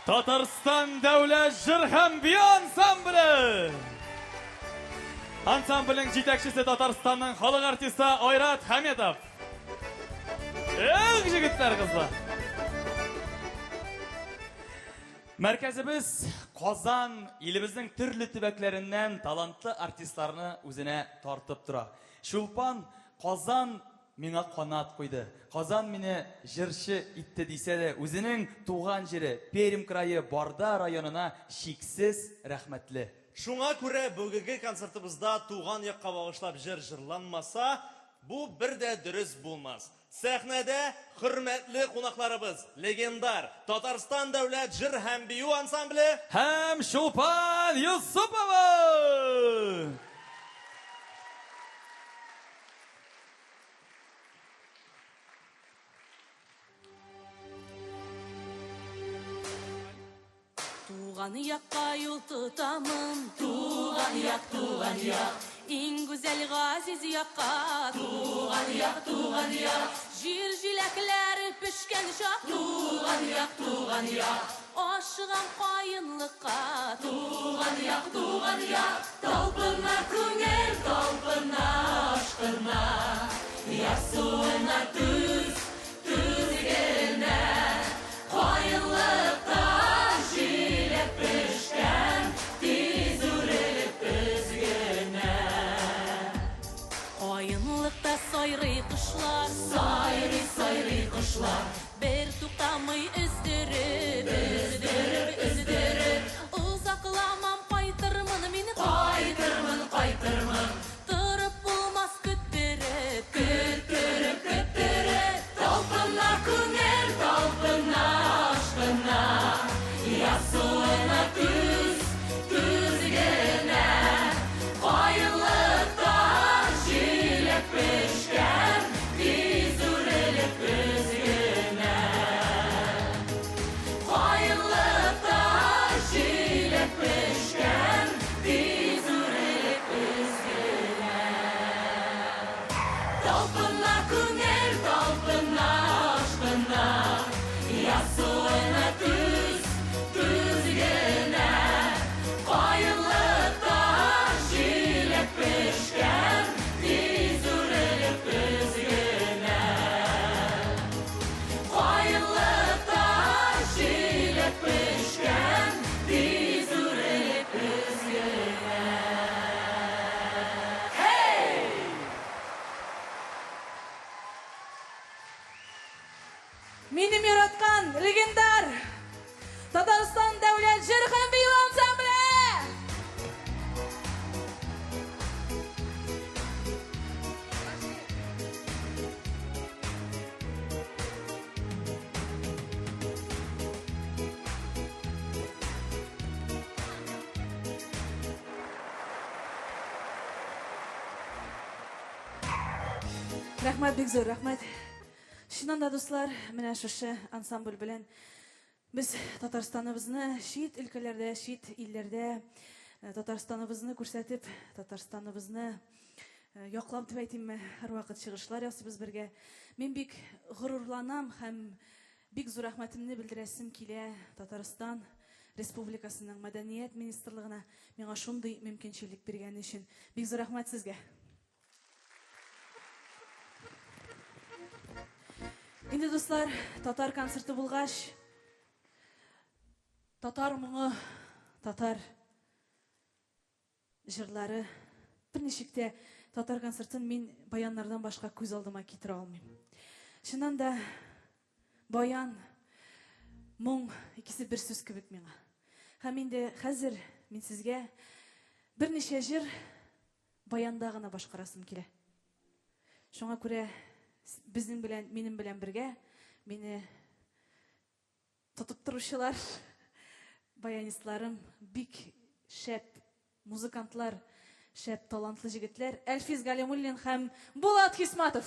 Татарстан дәүләт җыр һәм бию ансамбле. Ансамбльнең җитәкчесе Татарстанның халык артисты Айрат Хәмедов. Җегетләр, кызлар. Мәркәзебез Казан илебезнең төрле төбәкләреннән талантлы артистларны үзенә тартып тора. Шулпан Казан миңа канат куйды. Казан мине җырчы итте дисә дә, үзенең туган җире Пермь крае Барда районына шиксез рәхмәтле. Шуңа күрә бүгенге концертыбызда туган якка багышлап җыр җырланмаса, бу бер дә дөрес булмас. Сәхнәдә хөрмәтле кунакларыбыз, легендар Татарстан дәүләт җыр һәм бию ансамбле һәм Шулпан Юсупова. Туган якка юл тотамын, туган як, иң гүзәл газиз якка, туган як, җир җиләкләре пешкән чак, туган як, ашыган каенлыкка, туган як, талпына күңел, талпына ашкына, ярсуына түз, түзгенә, каенлыкта сайрый кышлар, бер туктамый өздереп, узакламам кайтырмын мин, торып булмас көттереп, талпына күңел, талпына ашкына, ярсуына түз, түзгенә, каенлыкта җиләк пешкән, тиз үрелеп өзгенә. Каенлыкта җиләк пешкән, тиз үрелеп өзгенә. Талпына күңел, талпына ашкына, ярсуына түз, түзгенә. Каенлыкта җиләк пешкән, тиз үрелеп өзгенә. Каенлыкта җиләк пешкән, тиз үрелеп өзгенә. Минем яраткан легендар Татарстан дәүләт җыр һәм бию ансамбле! Рәхмәт, бик зур рәхмәт. Шуннан да, дуслар, менә шушы ансамбль белән без Татарстаныбызны чит өлкәләрдә, чит илләрдә Татарстаныбызны күрсәтеп, Татарстаныбызны яклап дип әйтимме, һәрвакыт чыгышлар ясыйбыз бергә. Мин бик горурланам һәм бик зур рәхмәтемне белдерәсем килә Татарстан Республикасының Мәдәният министрлыгына миңа шундый мөмкинчелек биргән өчен. Бик зур рәхмәт сезгә. Инде, дуслар, татар концерты булгач, татар моңы, татар җырлары, берничек тә татар концертын мин баяннардан башка күз алдыма китерә алмыйм. Шуннан да баян, моң икесе бер сүз кебек миңа. Һәм инде хәзер мин сезгә берничә җыр баянда гына башкарасым килә. Шуңа күрә безнең белән, минем белән бергә мине тотып торучылар, баянистларым, бик шәп музыкантлар, шәп талантлы җегетләр Әлфис Галимуллин һәм Булат Хисматов.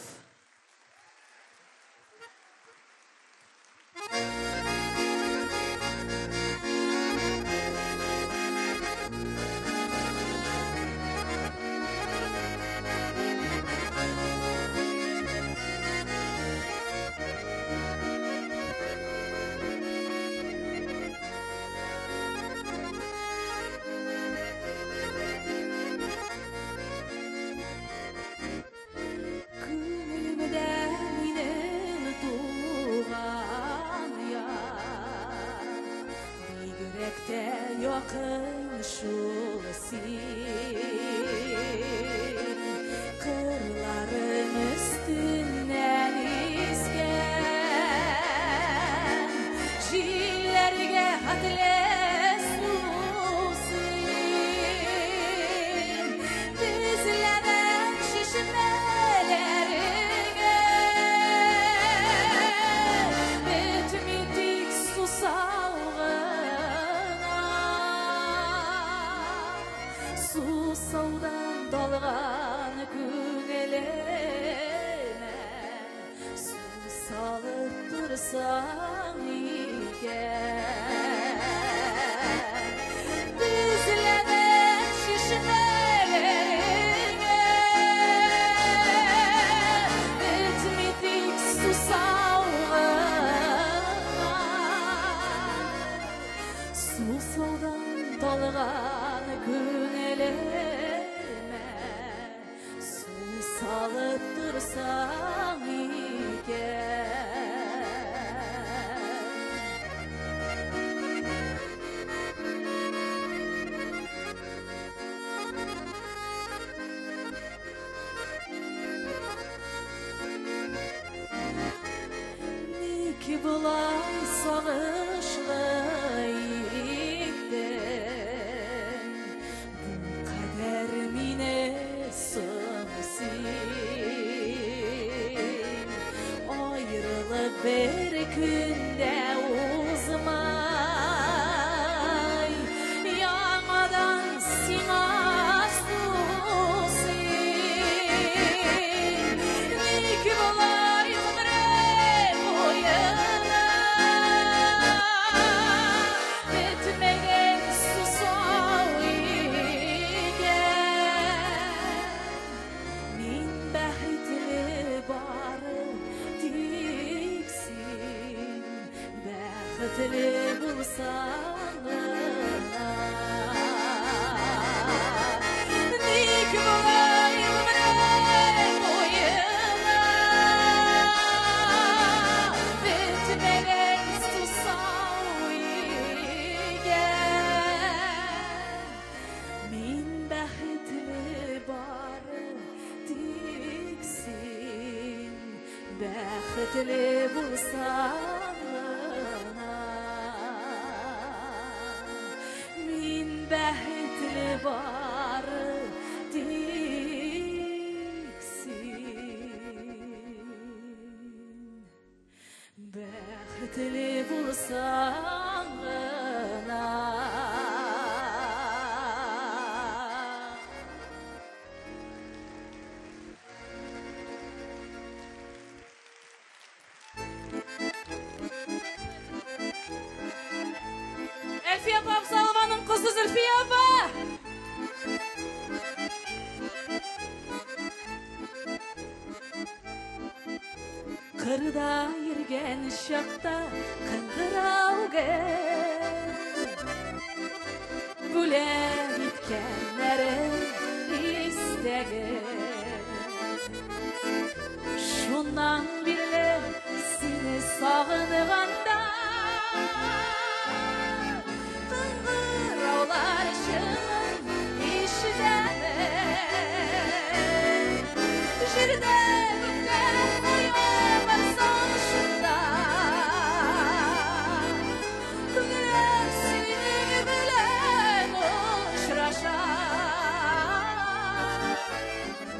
Yakın şul kırların üstünden izgen jillerge atles nusin dizlenen şişmelerine bitmedik susaudan dalgan güneleme su salıp dursan iken dizlenen şişmelerine bitmedik susaudan dalgan güneleme su salıp dursan iken Niki bulay sağışlı itten bu kader mine sığsın ayrılık bir günde uzmay yamadan sinas tutsun Niki bulay ömre boyuna bitmegen susau iken min baxtli bari tiksin baxtli bulsan nik bo'lay umre bo'yina bitmagan susau iken min baxtli bari tiksin baxtli bo'lsan min baxtli bari tiksin baxtli bo'lsan Elfiye apam Salvan'ın kızı Zülfiye apa. Kırda yürgen şakta kıngıravgen Güle gitkenlere istegen Şundan bile seni sağınğanda Kıngıravlar şının işleme Jirde gükte koyamazsan şunda Güler seni bilen uçraşar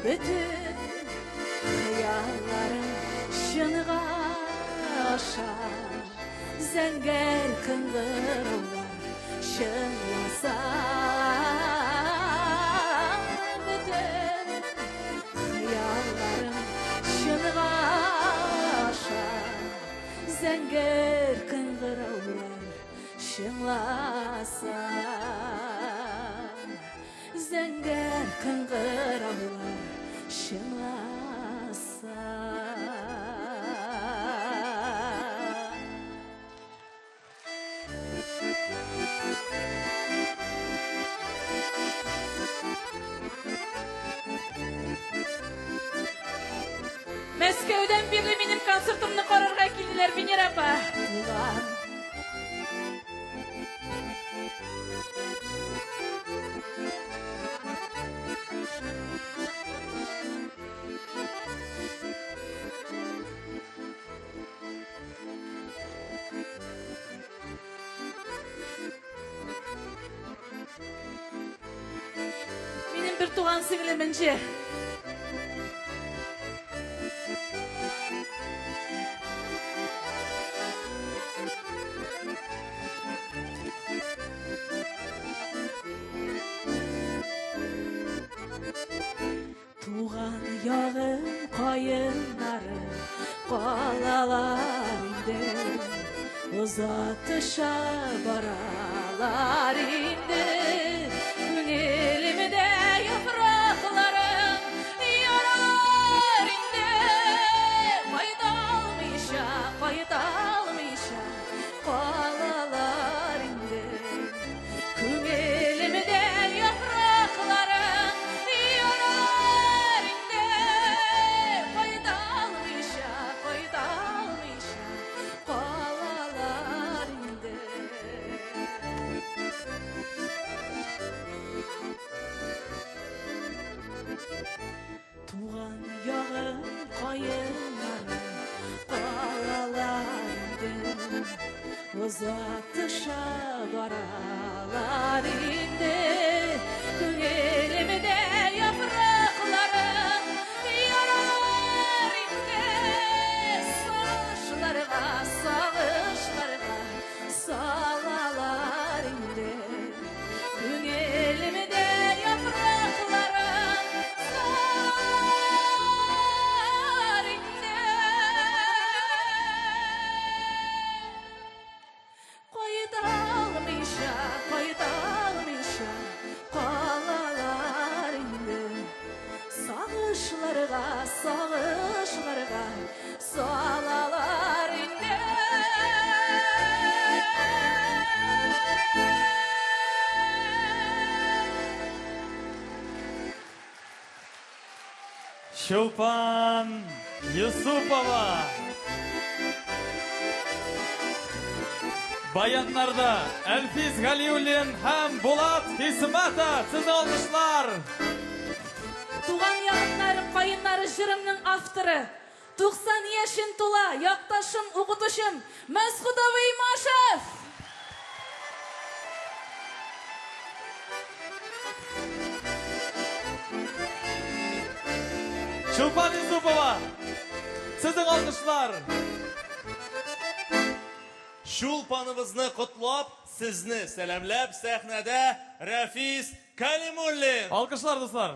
Bütün hayallarım şınığa aşar Zenger kıngıravlar şınlasa Bütün hayallarım şınığa aşar Zenger kıngıravlar şınlasa Zenger kıngıravlar şınlasa Мәскәүдән бирле минем концертымны карарга килделәр, Венера апа. Benim bir tuğan singlemince. Tuğan yağın kayınları kalalar indi, uzatışa baralar indi. Elimde yapraklarım yarar indi, faydalmışa kalalar indi. Elimde yapraklarım yarar indi, faydalmışa kalalar indi. Tuğan yağın kayınları kalalardı, uzatışa baralar indi. Elimde yapraklarım yarar indi, sağışlarga salalar indi. Elimde yapraklarım salar indi. Koydalmışa kalalar indi. Sağışlarga salalar indi. Шолпан Юсупова. Bayanlarda Elfiz Galiulin hem Bulat Hismatov. Siz alkışlar. Tuğan yağınlarım, kayınları jırımның авторы. 90 yaşın tula, yaqtaşım, uqutuşum, Мәсғудов Имашев. Шолпан Юсупова. Sizin alkışlar. Şulpanımızını kutlap, sizni selamlab sahnede Rafiz Kalimullin. Alkışlar dostlar.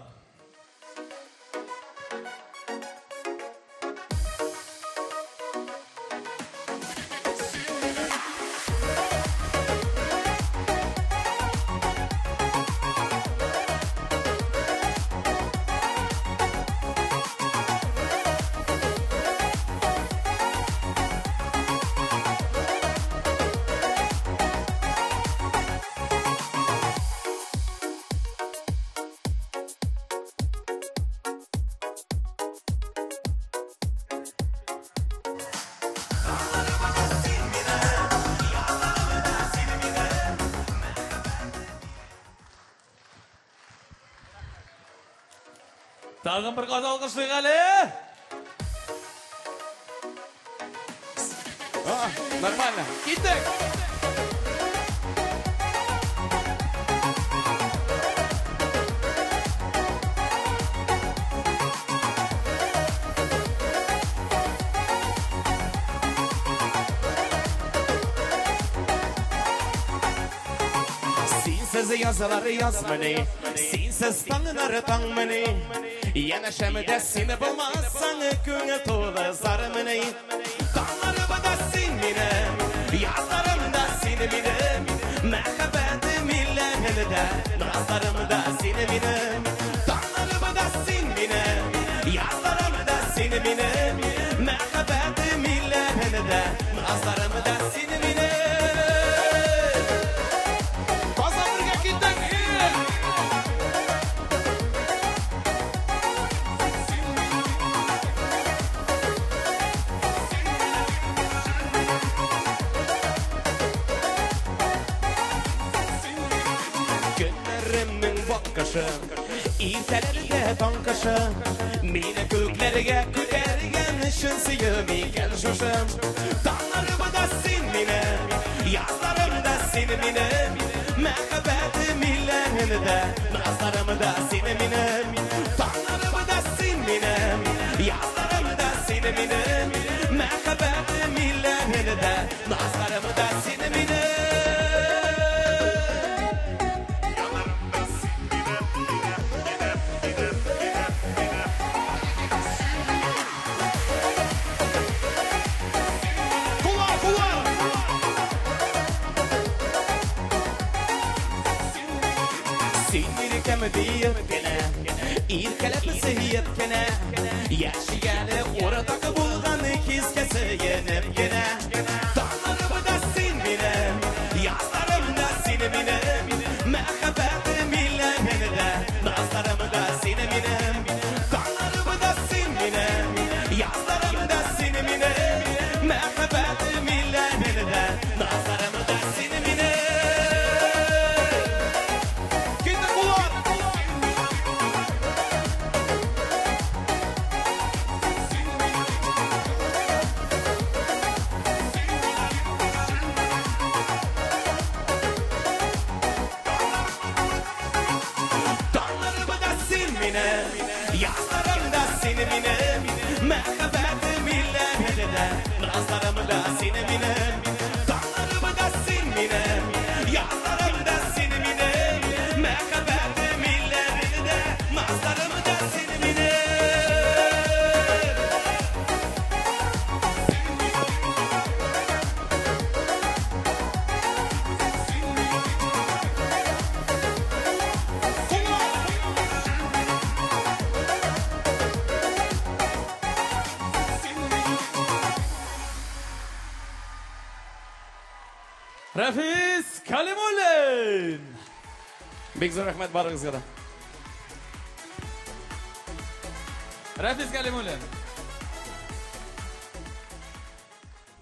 Tağın bir kaz alkışlayın Ali. Нормально. Gittik. Sensiz yazıları yazmani, sensiz tanrıları tanmani. Yanaşamda seni bulmazsan köngül to'la zarmani. Tanrıma da sen meni, yazlarımda seni benim. Mehabetim illerinde, nazlarımda seni benim. Tanrıma da sen meni, yazlarımda seni benim. Mehabetim illerinde, nazlarımda seni benim. Şehrimmin bakışı İrtelerde tankışı Mine köklerge kütergen Şın sıyımiken şuşum Dağlarımı da sin mine Yazlarımı da sin mine Mehbetim illerine de Nazlarımı da sin mine Dağlarımı da sin mine Yazlarımı da sin mine Mehbetim illerine de Nazlarımı da sin mine Diyip gene İrkelep sehiyip gene Yaşıyanı orada bulgan İkizkesi yenip gene Dağlarımı da sin mine Yazlarımı da sin mine Mehbetim illerine de Nazlarımı da sin mine Dağlarımı da sin mine Yazlarımı da sin mine Mehbetim illerine de Nazlarımı da sin mine Yazlarım da seni minem Mehbetim illerine de Nazlarım da seni minem Dağlarım da seni minem Yazlarım da seni minem Mehbetim illerine de Nazlarım da seni minem Rafiz Kalimulin. Bek zo'r rahmat barig'izga da. Rafiz Kalimulin.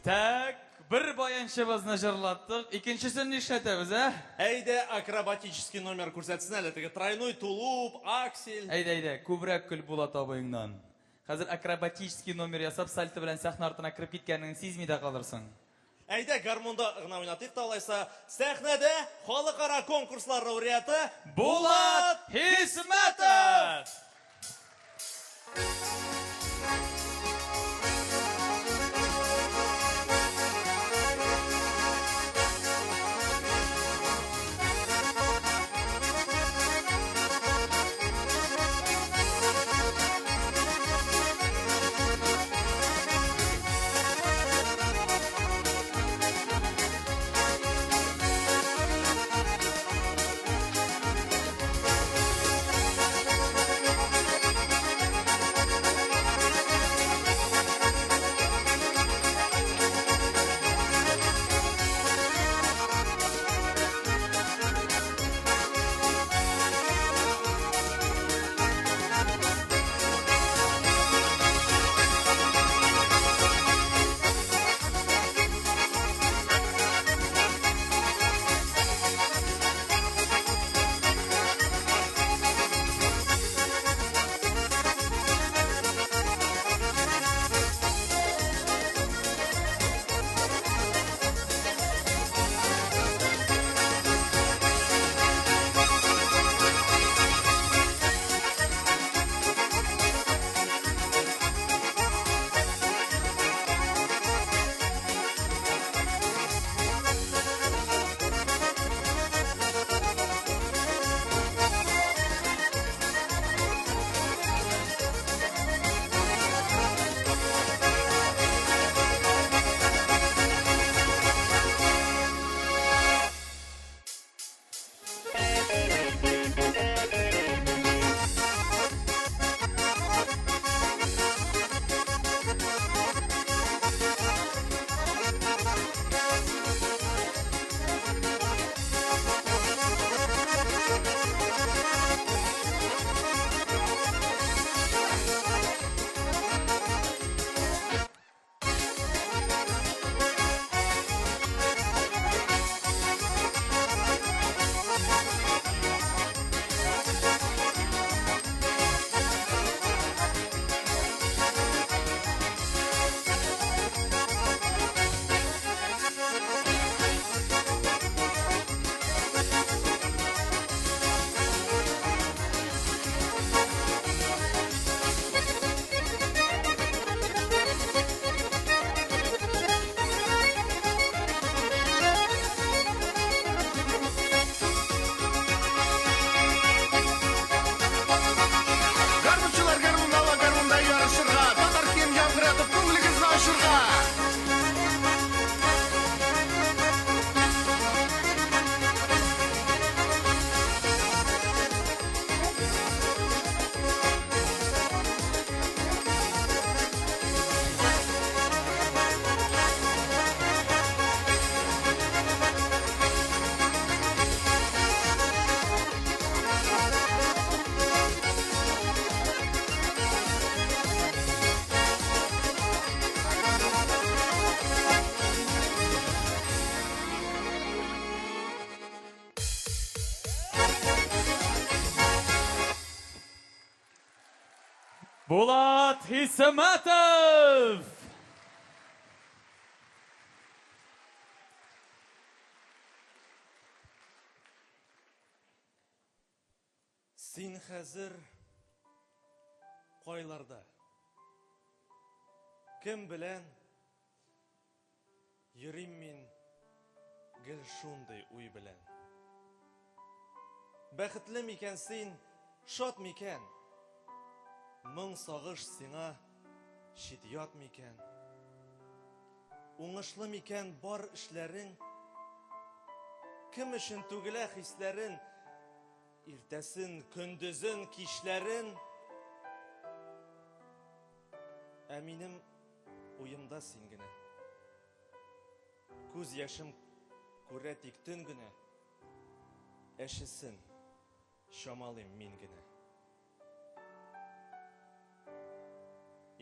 Tak, bir bayanchimizni jırlattık. İkincisini işletemiz, ha? Әйдә, акробатический номер күрсәтсен әле. Теге тройной тулуп, аксель. Әйдә, күбрәк көл була табыйыңнан. Хәзер акробатический номер ясап, сальто белән сәхнә артына кирип киткәнен сизми дә калырсың. Әйдә, гармонда гына уйнатыйк та алайса. Сәхнәдә халыкара конкурслар лауреаты Булат Хисмәтов! Булат Хисматов! Син хәзер кайларда? Кем белән йөрим мин гел шундый уй белән? Бәхетле микән син, шат микән? Моң сагыш сиңа шидят микән? Уңышлы микән бар эшләрең? Кем өчен түгелә хисләрен? Иртәсен, көндезен, кичләрен? Ә минем уемда син генә. Күз яшым күрә тик төн генә. Әшесен шамалыйм мин генә.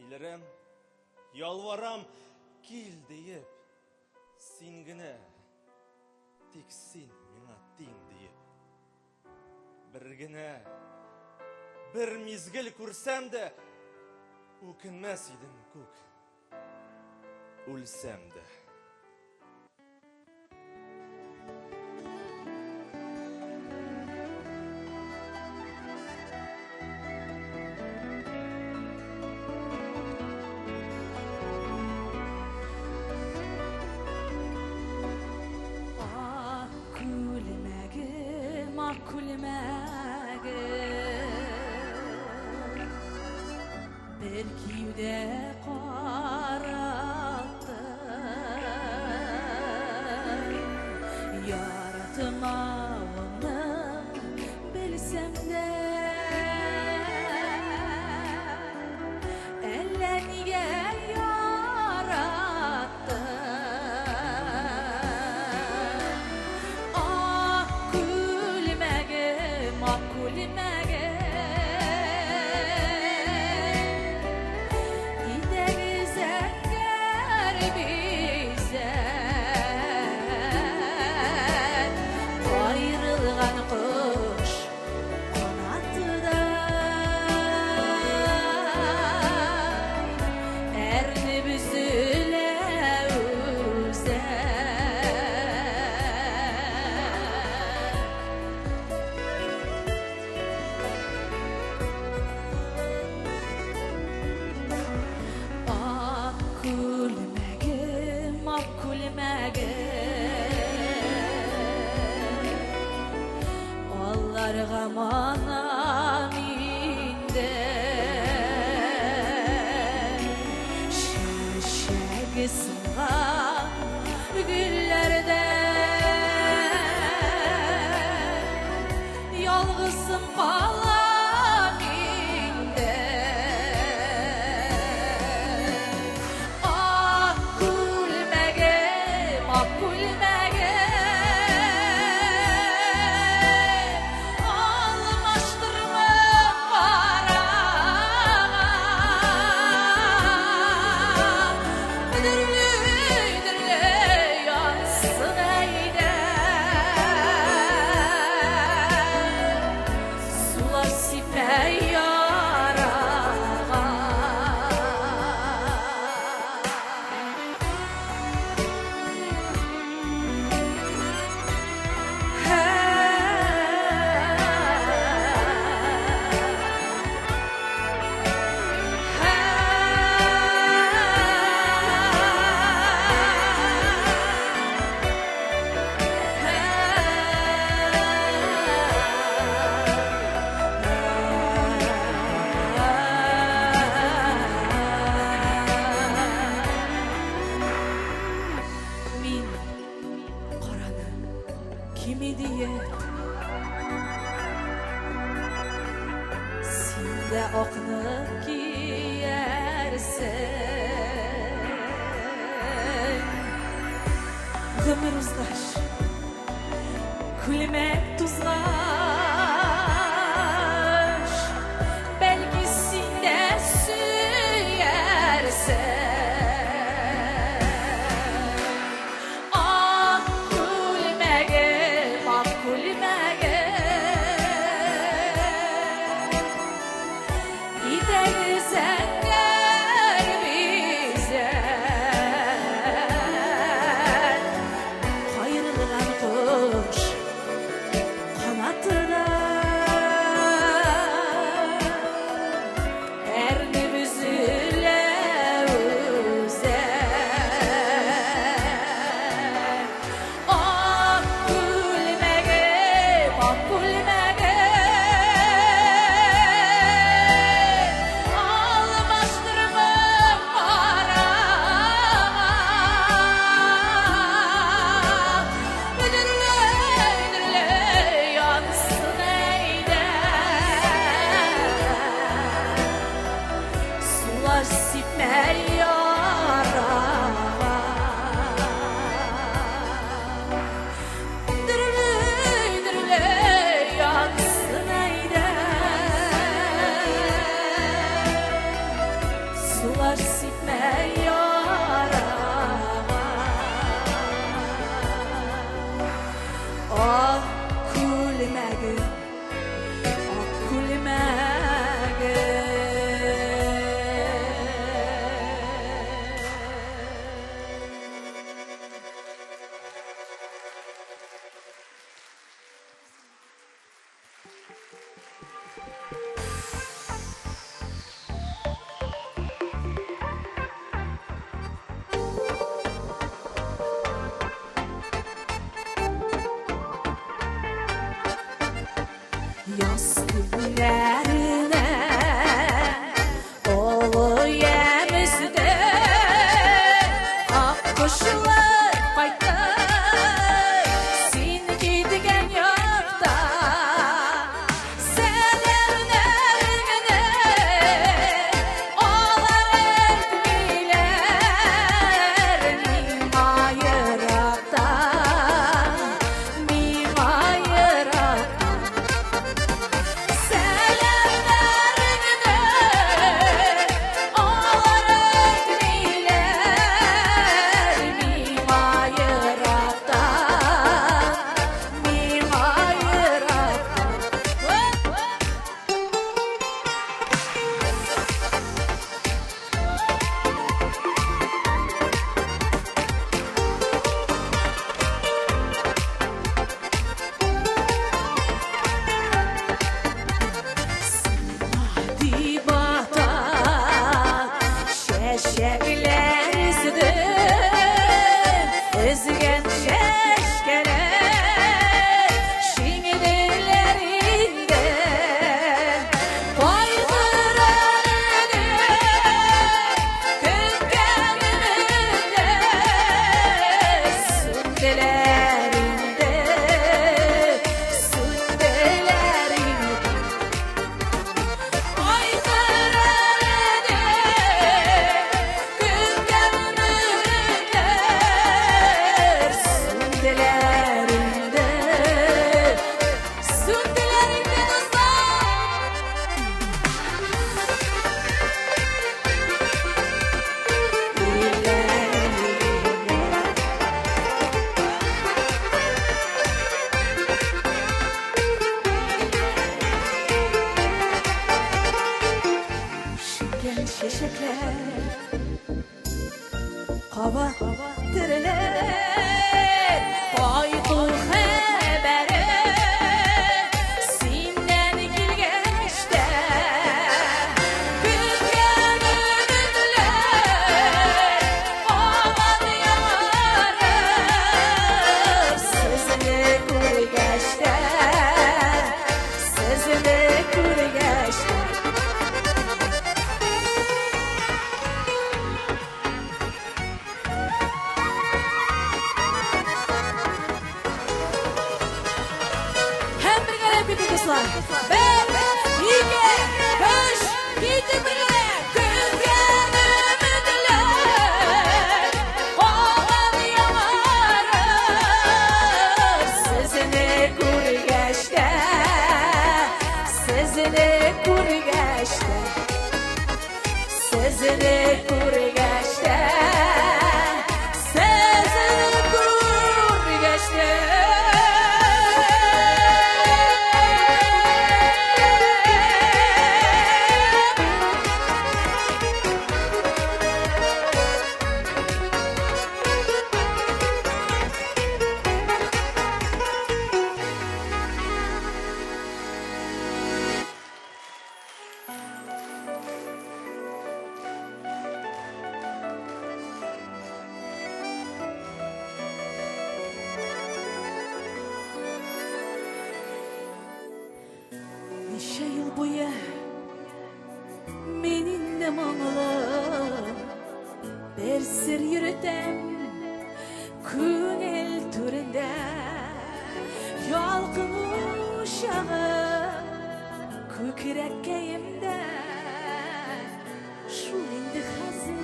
Илерем, ялварам, кил диеп, син генә, тик син миңа тиң диеп. Бер генә, бер мизгел күрсәм дә, үкенмәс идем күк, үлсәм дә. Gideriz Yaz günlerine olu yemizde ak kuşlar kaydı sen gidigen yokta sen evlerine olar etmiler mima yırakta mima yırakta Kaba tiriler Kaydı haberi Senden kilgeçte Kütken ümidler Aman yanarır Sızını kurgeçte Sızını kurgeçte Kızlar, ben, iki, üç, gidin bile, kütken ümidler, olan yanarır, sızını kurgeçte, sızını kurgeçte, sızını kurgeçte, sızını kurgeçte. Neşe yıl boyu meninle mağla bir sır yürütem Küngel türünde yalqın uşağı Kükrəkkəyimdə Şul indi hazır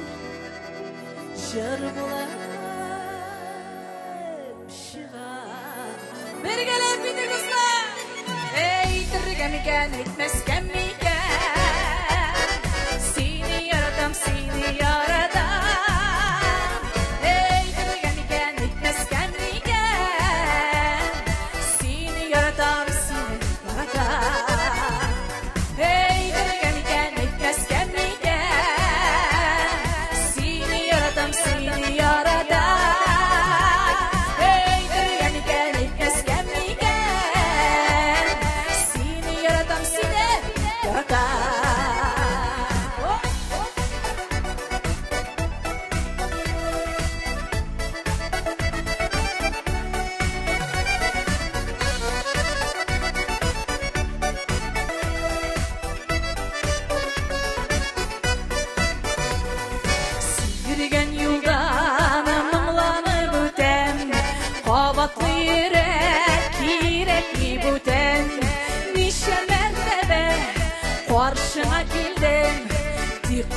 Jır bulab şığa Bir gəlib bidi kızlar Eytirgem iken etmezken miken Seni yaradım seni yaradım Eytirgem iken etmezken miken Seni yaradım seni yaradım Eytirgem iken etmezken miken Seni yaradım seni yaradım Eytirgem iken etmezken miken Seni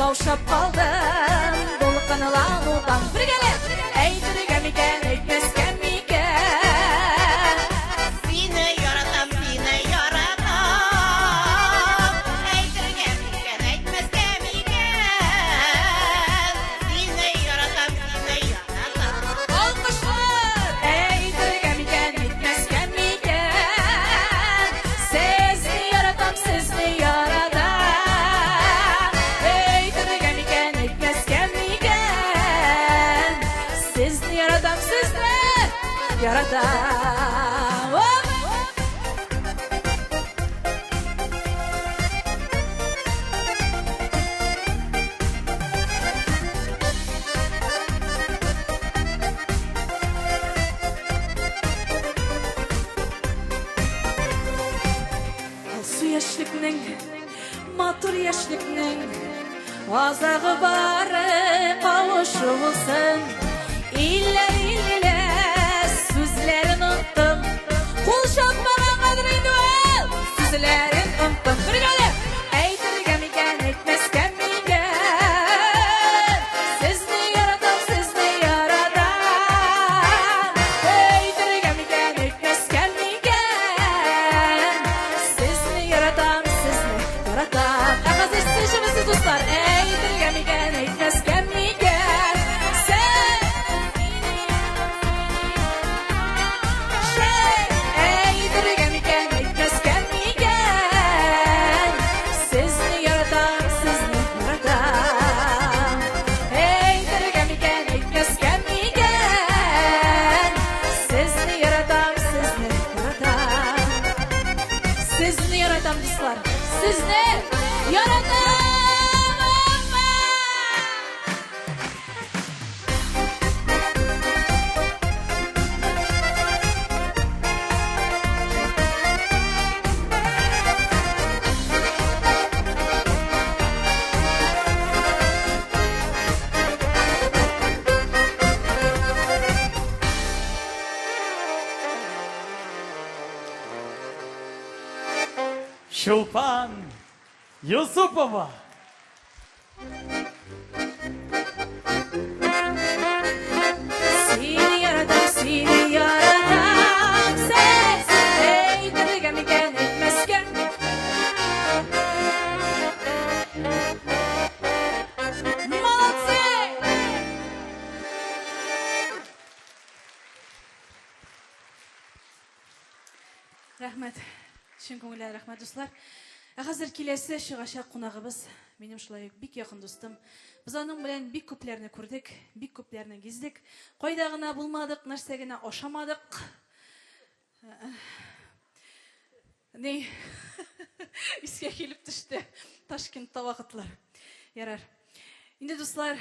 Kauşap kaldım dolkanılanıdan. Bir gelin. Eydirgem iken, eytmezken miken. Seni yaratam, seni yaratam. Eydirgem iken, eytmezken iken. Seni yaratam, seni yaratam. Alkışlar. Eydirgem iken, eytmezken miken. Sizni yaratam, sizni yaratam. Eydirgem iken, eytmezken miken. Sizni yaratam, sizni yaratam. Hop! Su yaşlıkның, матур яшьлекнең азагы бары кавышу булсын. Илле сүзләрен оттым, кул чапмаган кадри дуэл, сүзләрен оттым. Бергәле әйтергә микән, әйтмәскә микән. Сезне яратам, сезне яратам. Әйтергә микән, әйтмәскә микән. Сезне яратам, сезне яратам. Әгәзер сез дуслар, әйтергә микән, әйтмәскә микән. Әйтергә микән, әйтмәскә микән. Сезне яратам, сезне яратам. Әйтергә микән, әйтмәскә микән. Сезне яратам, сезне яратам. Сезне яратам, дуслар. Сезне яратам. Шулпан Юсупова. Seni yaratам, seni yaratam. Siz әйтергә микән, әйтмәскә. Молодцы! Рәхмәт. Чын күңелдән рәхмәт, дуслар. Хәзер киләсе чыгачак кунагыбыз минем шулай ук бик якын дустым. Без аның белән бик күпләрне күрдек, бик күпләрне гиздек. Кайда гына булмадык, нәрсә генә ашамадык. Ни? Искә килеп төште. Ташкентта вакытлар. Ярар. Инде дуслар,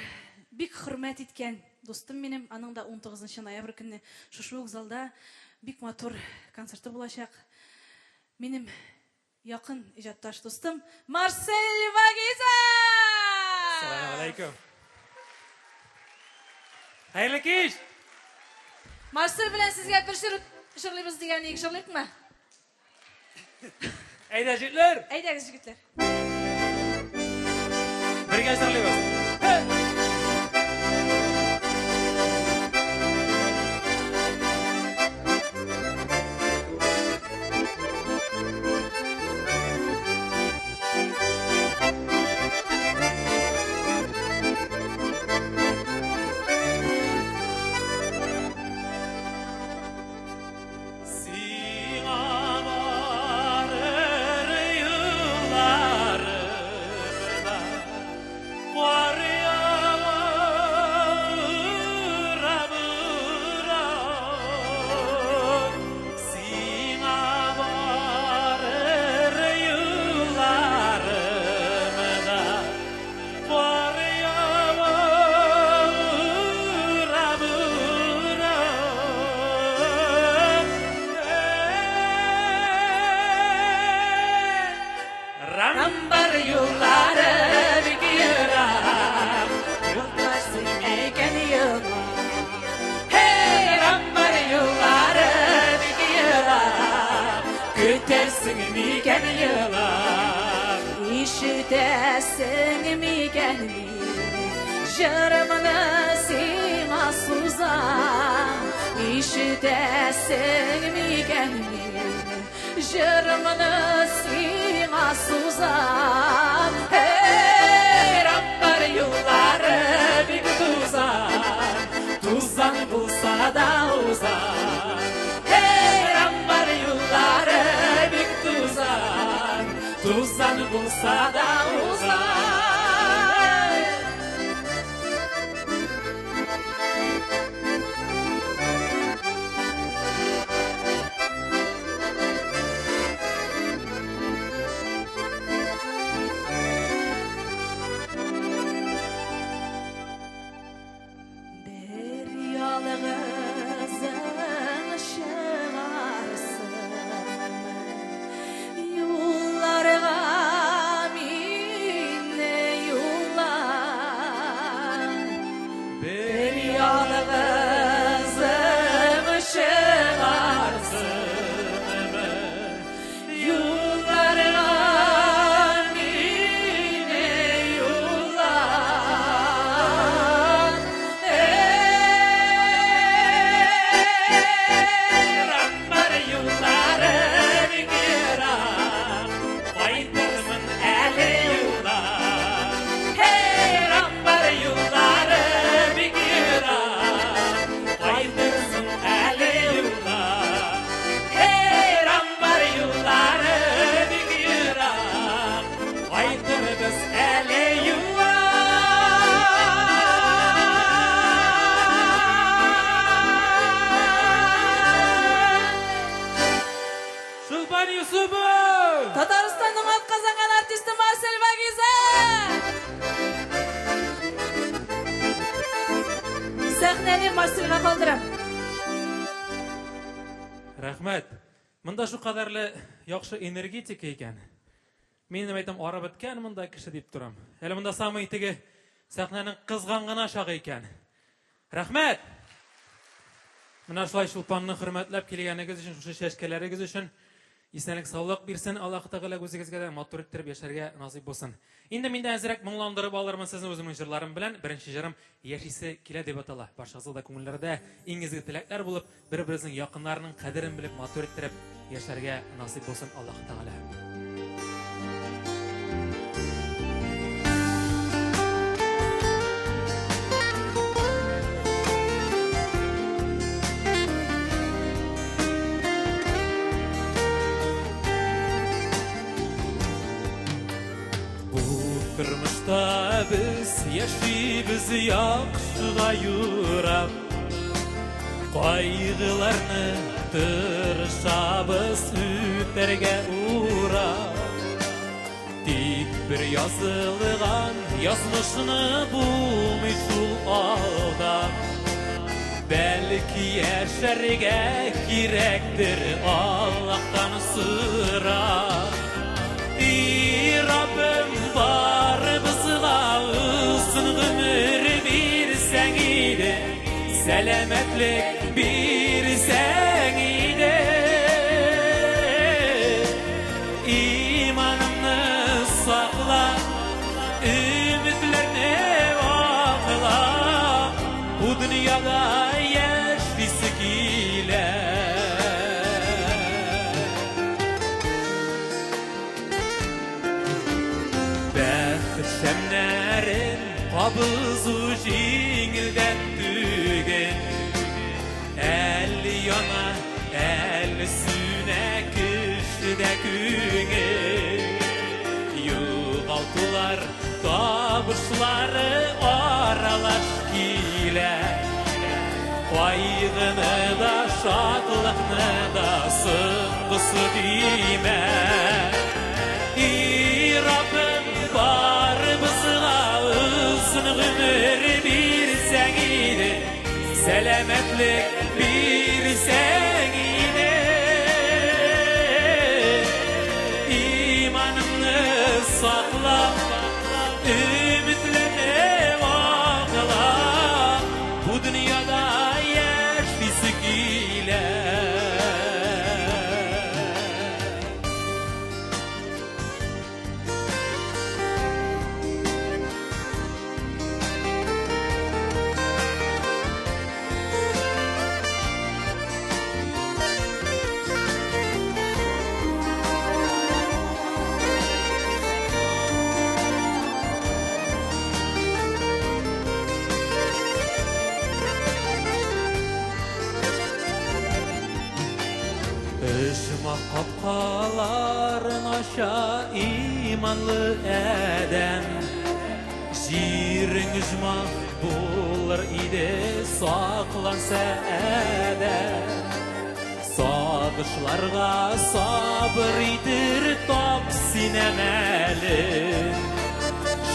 бик хөрмәт иткән дустым минем, аның да 19 ноябрь көнне шушы ук залда бик матур концерты булачак. Минем якын иҗатташ дустым Марсель Вагиза! Assalamu alaikum. Hayırlı kеш. Марсель белән сезгә бер җырлыйбыз дигән ик, җырлыйкмы? Әйдә җитләр, Әйдәгез, җегетләр. бергә җырлыйбыз. Rambar yolları bir yırar, yoldarsın eken yıllar. Hey rambar yolları bir yırar, kütersin eken yıllar. İş İşitesin miken jırımını sima suzan İşitesin miken jırımını sima suzan Hey Rabbar yolları bir tuzan Tuzan bulsa da uzan Hey Rabbar yolları bir tuzan Tuzan bulsa da uzan Татарстанның атқазанған артисті Марсель Вагиза. Сәхнәне Марсельға қалдырам. Рәхмәт. Мында шу кадәрле яхшы энергетика икән. Минем әйтәм ара беткән монда кеше дип торам. Әле монда самый теге сәхнәнең кызган гына шагы икән. Рәхмәт. Менә шулай Чулпанны хөрмәтләп килгәнегез өчен, шушы чәчкәләрегез өчен исәнлек саулык бирсен, Аллаһ Тәгалә үзегезгә дә матур иттереп яшәргә насыйп булсын. Инде миндә әзрәк моңландырып алырмын сезне үземнең җырларым белән. Беренче җырым яшисе килә дип атала. Барчагызга да күңелләрдә иң изге теләкләр булып, бер-беребезнең якыннарның кадерен белеп матур иттереп яшәргә насыйп булсын Аллаһ Тәгалә. Тормышта biz яшибез яхшыга юрап Кайгыларны тырышабыз үтәргә урап Тик бер язылган язмышны булмый шул алда Бәлки яшәргә кирәктер Аллаһтан сорап Rabbim barımızla uzun ömür birsen iyiydi Selametlik birsen iyiydi İmanını sakla Ümitlerini vakla Bu dünyada yaşlısı ile Şemlerin kabızı jingilden tügen El yana el süne kışda küne Yuğaltılar tabışları aralaş kile Kaygını da şadlıkını da sıngısı dime Rabbim barımızla uzun ömür birsen iyiydi Selametlik birsen iyiydi İmanını sakla Ümitlerini vakla Bu dünyada yaşlısı ile Kapkaların aşağı imanlı eden Jirin üzmah bulur idi saklansa eden Sadıçlarga sabır idir top sinemeli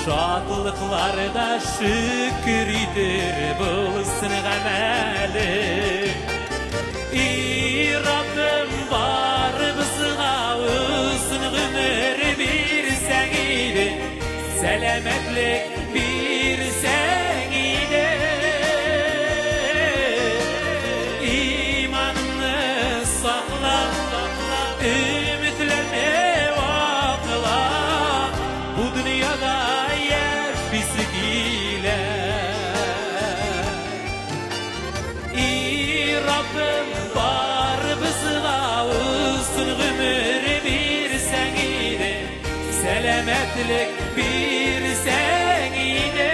Şadlıklarda şükür idir bulsun gameli Rabbim var bizga uzun ömür birsen idi Selametlik birsen idi İmanını sakla Ümitlerine vakla Bu dünyada yaşbisi ile Rabbim var bizga uzun ömür birsen idi Selametlik birsen idi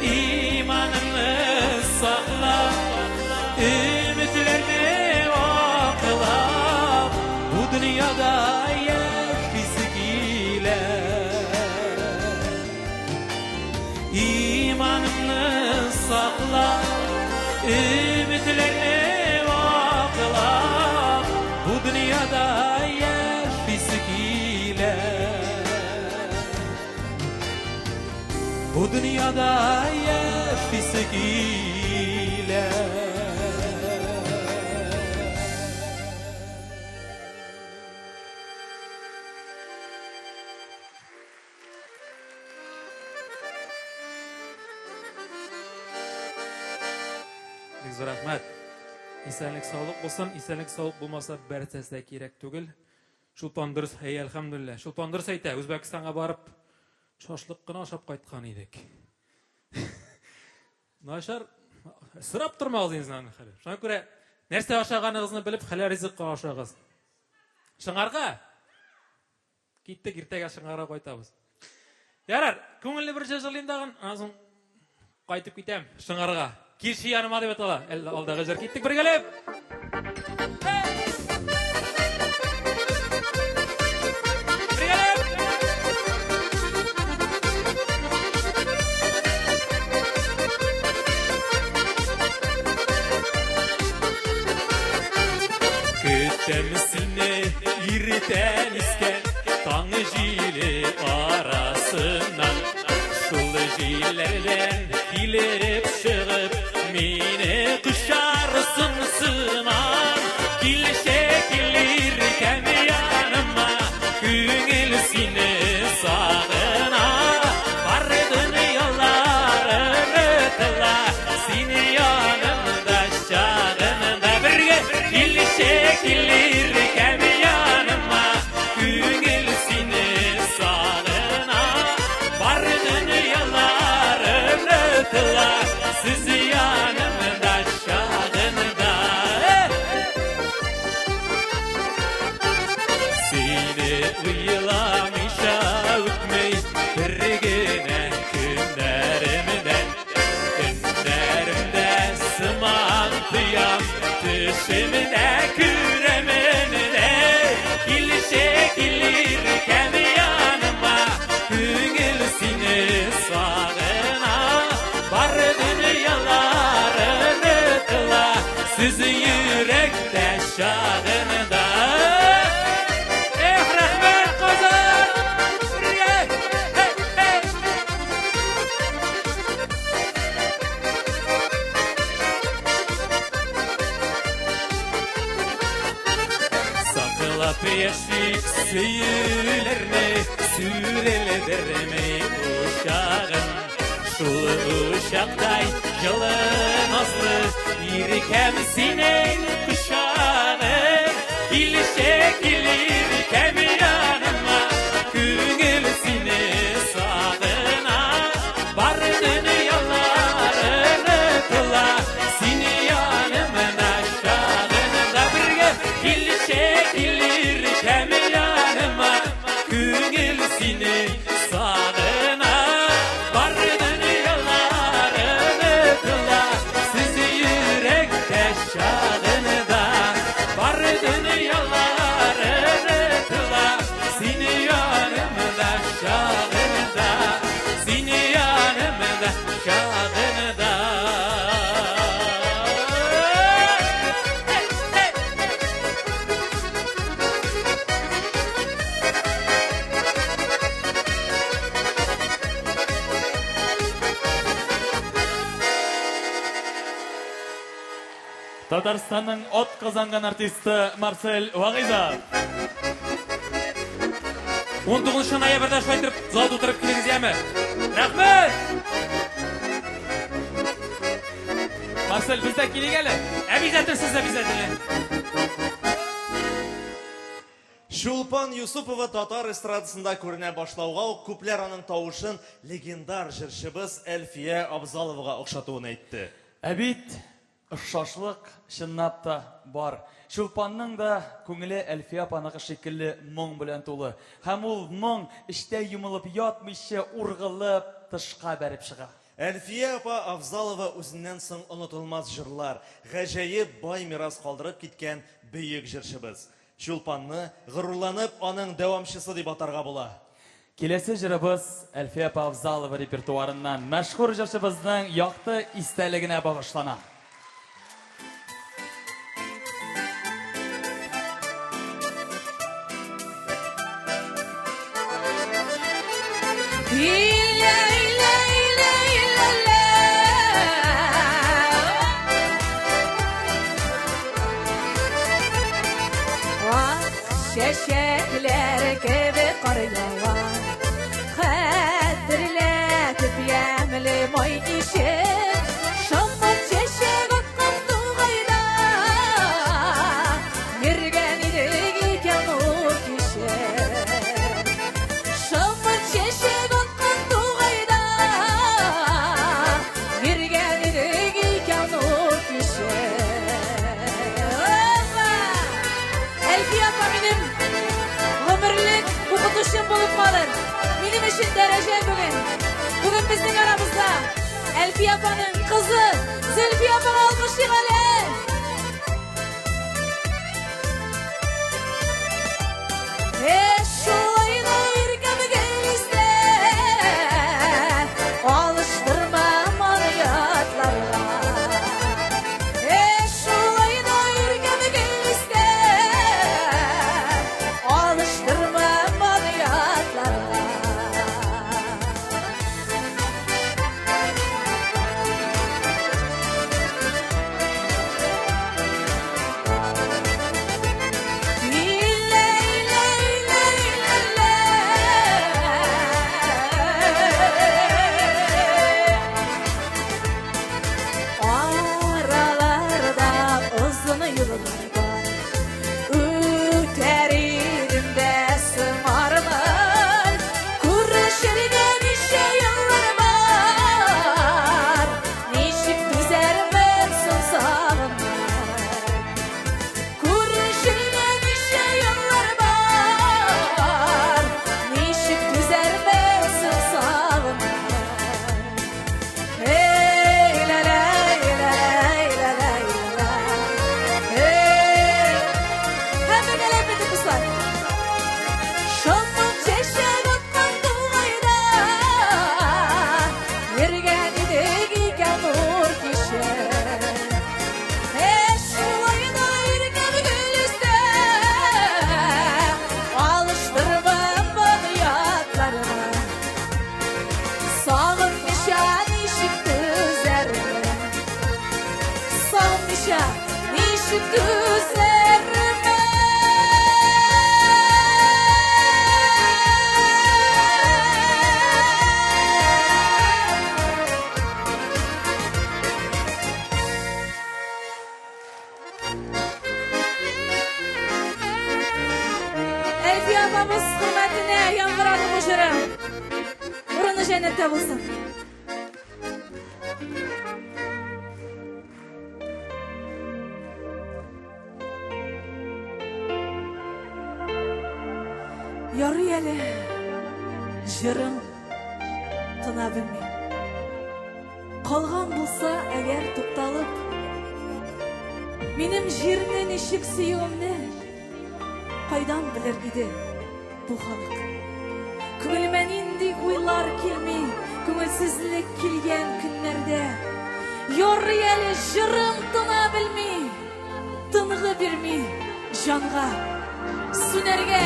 İmanını sakla Ümitlerini okla Bu dünyada yaşbisi ile İmanını sakla Ümitlerini vakla Bu dünyada yaşbisi ile Bu dünyada yaşbisi ile Zor rahmat. İnsanlık sağlık olsun, insanlık sağlık bulmasa berses de gerek tugul. Şulpan dürüst, hey elhamdülillah. Şulpan dürüst ayta, Özbekistan'a barıp şaşlık qına aşap qaytqan edik. Naşar sırap turmağız insanın xali. Şuna göre nerse aşağanızını bilip xala rizq aşağız. Şыңарға Gittik irtega şыңарға qaytabız. Yarar, көңілі bir жажылайымдаған, азын qaytып кетем шыңарға. Келші yanıma деп атала. Алдағы жер кеттік біргелеп. Küttem seni irten isken Tangı jili arasından Şul jillerden kilip шығып Meni kuşarsın sıman Kilşe kilir kem yanıma Küngül seni sağına Bardın yollarını tıla Seni yanımda şağında birge Kilşe kilir kem yanıma Küngül seni sağına Bardın yollarını tıla Siz yanımda şağında Seni uyulamışa ötmey Birgine günlerimden Günlerimde sımantıyam Düşümde küreminde Kilşe kilir kem yanıma Küngül seni sağına Bardın yollarını tıla Siz yürekte şağında rahmet kazan Sakla peşik süyülerini Süreledirmey uşağın Şul uşaqday yılın aslı Yirkem senin kuşağın Kilşe kilir kem yanıma Küngül seni sağına Bardın yollarını tıla Seni yanımın aşağında birge Kilşe kilir kem yanıma Küngül seni sağına Bardın yollarını tıla Siz yürekte şağında Татарстанның от казанган артисты Марсель Вағиза. 19 ноябрьдә шайтырып, залда утырып килегез яме. Рәхмәт! Марсель, бездә килик әле. Обязательно. Шулпан Юсупова татар эстрадасында күренә башлауга ук күпләр аның тавышын легендар җырчыбыз Әлфия Абзаловага охшатуын әйтте. Әбит, охшашлык чынлап та бар. Шулпанның да күңеле Әлфия апаныкы шикелле моң белән тулы. Һәм ул моң эштә йомылып ятмыйча ургылып тышка бәреп чыга. Әлфия апа Абзалова үзеннән соң онытылмас җырлар, гаҗәеп бай мирас калдырып киткән бөек җырчыбыз. Шулпанны горурланып аның дәвамчысы дип атарга була. Киләсе җырыбыз Әлфия апа Абзалова репертуарыннан мәшһүр җырчыбызның якты истәлегенә багышлана. Çeşekler gibi kar yağar, kadirletip yemli moy işi, şamur çeşek akkan tuğayda, yirgen idikken o kişi. Şamur çeşek akkan tuğayda, yirgen idikken o kişi. Әлфия апа минем гомерлек укытучым булып калыр. Минем өчен дәрәҗә бүген. Бүген безнең арамызда Әлфия апаның кызы Зөлфия апага алкышлыйк әле. Шулайна иркәмгәлистә, алыштырма маны ятларга. Әлфия апамыз хөрмәтенә яңгырады бу җыры. Урыны җәннәттә булсын. Ярый әле җырым тына белми. Калган булса әгәр тукталып, минем җирне ничек сөюемне кайдан белер иде бу халык. Күңелемә нинди уйлар килми, күңелсезлек килгән көннәрдә. Ярый әле җырым тына белми, тынгы бирми җанга сүнәргә.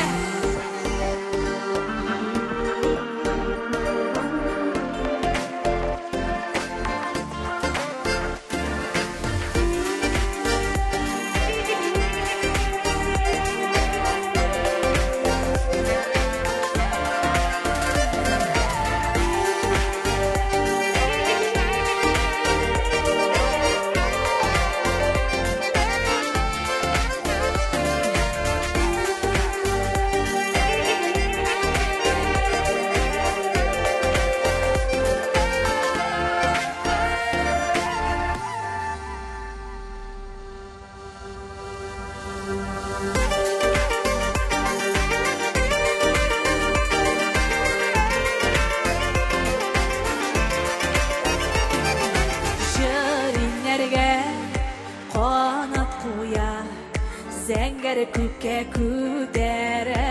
Зәңгәр күккә күтәрәм,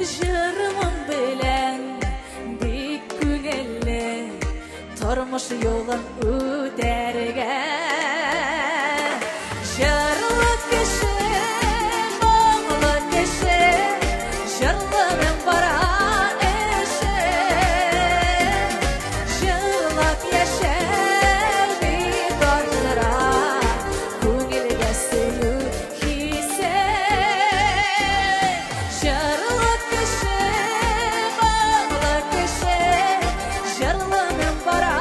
жырым белән бик күңелле тормыш юлын үтәргә. Жырлы кеше, моңлы кеше, жырлының бара эше. Жырлап яшәр бит артыра, күңелгә сөю хисе. Жырлы кеше, моңлы кеше, жырлының бара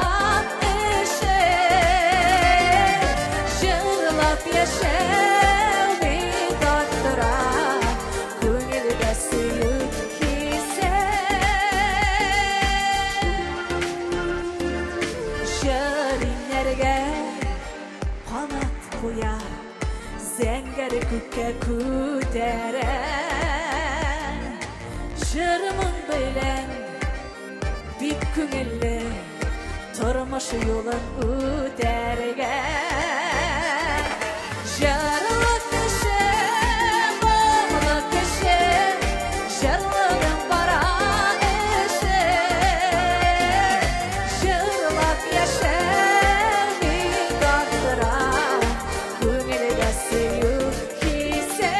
эше. Жырлап яшәр бит артыра, күңелгә сөю хисе. Жыриннәргә канат куя, зәңгәр күккә күтәрәм, жырымың белән бик күңелле тормыш юлын үтәргә. Жырлы кеше, моңлы кеше, жырлының бара эше. Жырлап яшәр бит артыра, күңелгә сөю хисе.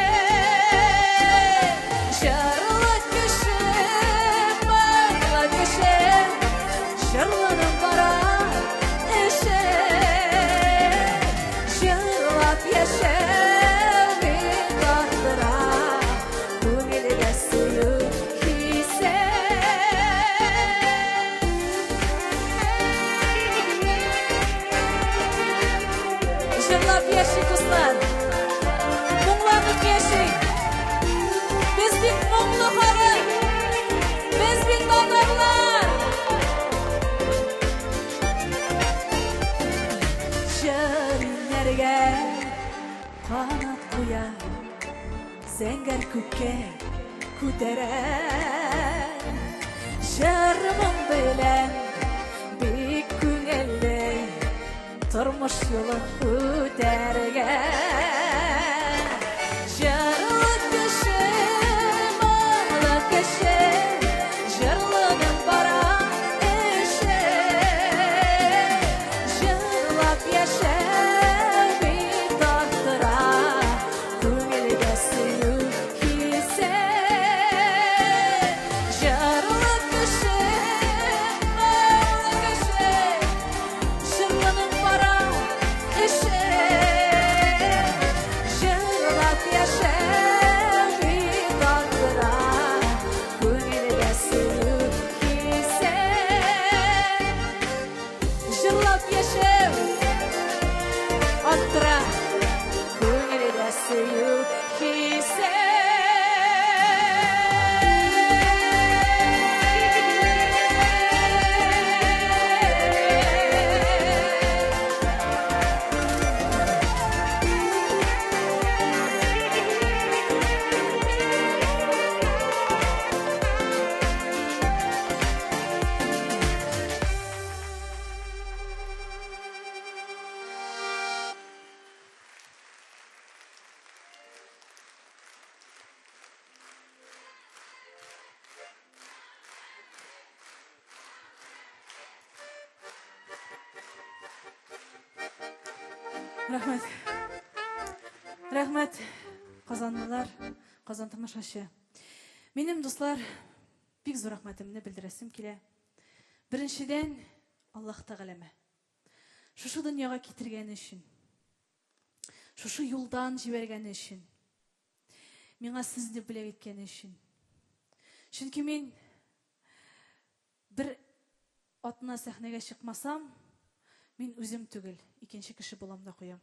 Жырлы кеше, моңлы кеше, жырлының бара эше. Жырлап яшәр бит артыра, күңелгә сөю хисе. Жырлап яшик, дуслар, моңланып яшик. Без бик моңлы халык, без бик татарлар. Жыриннәргә канат куя, зәңгәр күккә күтәрәм, жырымың белән бик күңелле тормыш юлын үтәргә. Жырлы кеше, моңлы кеше, жырлының бара эше. Жырлап яшәр бит артыра, күңелгә сөю хисе. Жырлы кеше, моңлы кеше, жырлының бара эше. Жырлап яшәр бит артыра, күңелгә сөю хисе. Жырлап яшәр артыра, күңелгә сөю хисе. Рәхмәт. Рәхмәт, Казанлылар, Казан тамашачы. Минем дуслар, бик зур рәхмәтемне белдерәсем килә. Беренчедән, Аллаһ Тәгаләмә. Шушы дөньяга китергәне өчен, шушы юлдан җибәргәне өчен, миңа сезне бүләк иткәне өчен. Чөнки мин бер атна сәхнәгә чыкмасам, мин үзем түгел, икенче кеше булам да куям.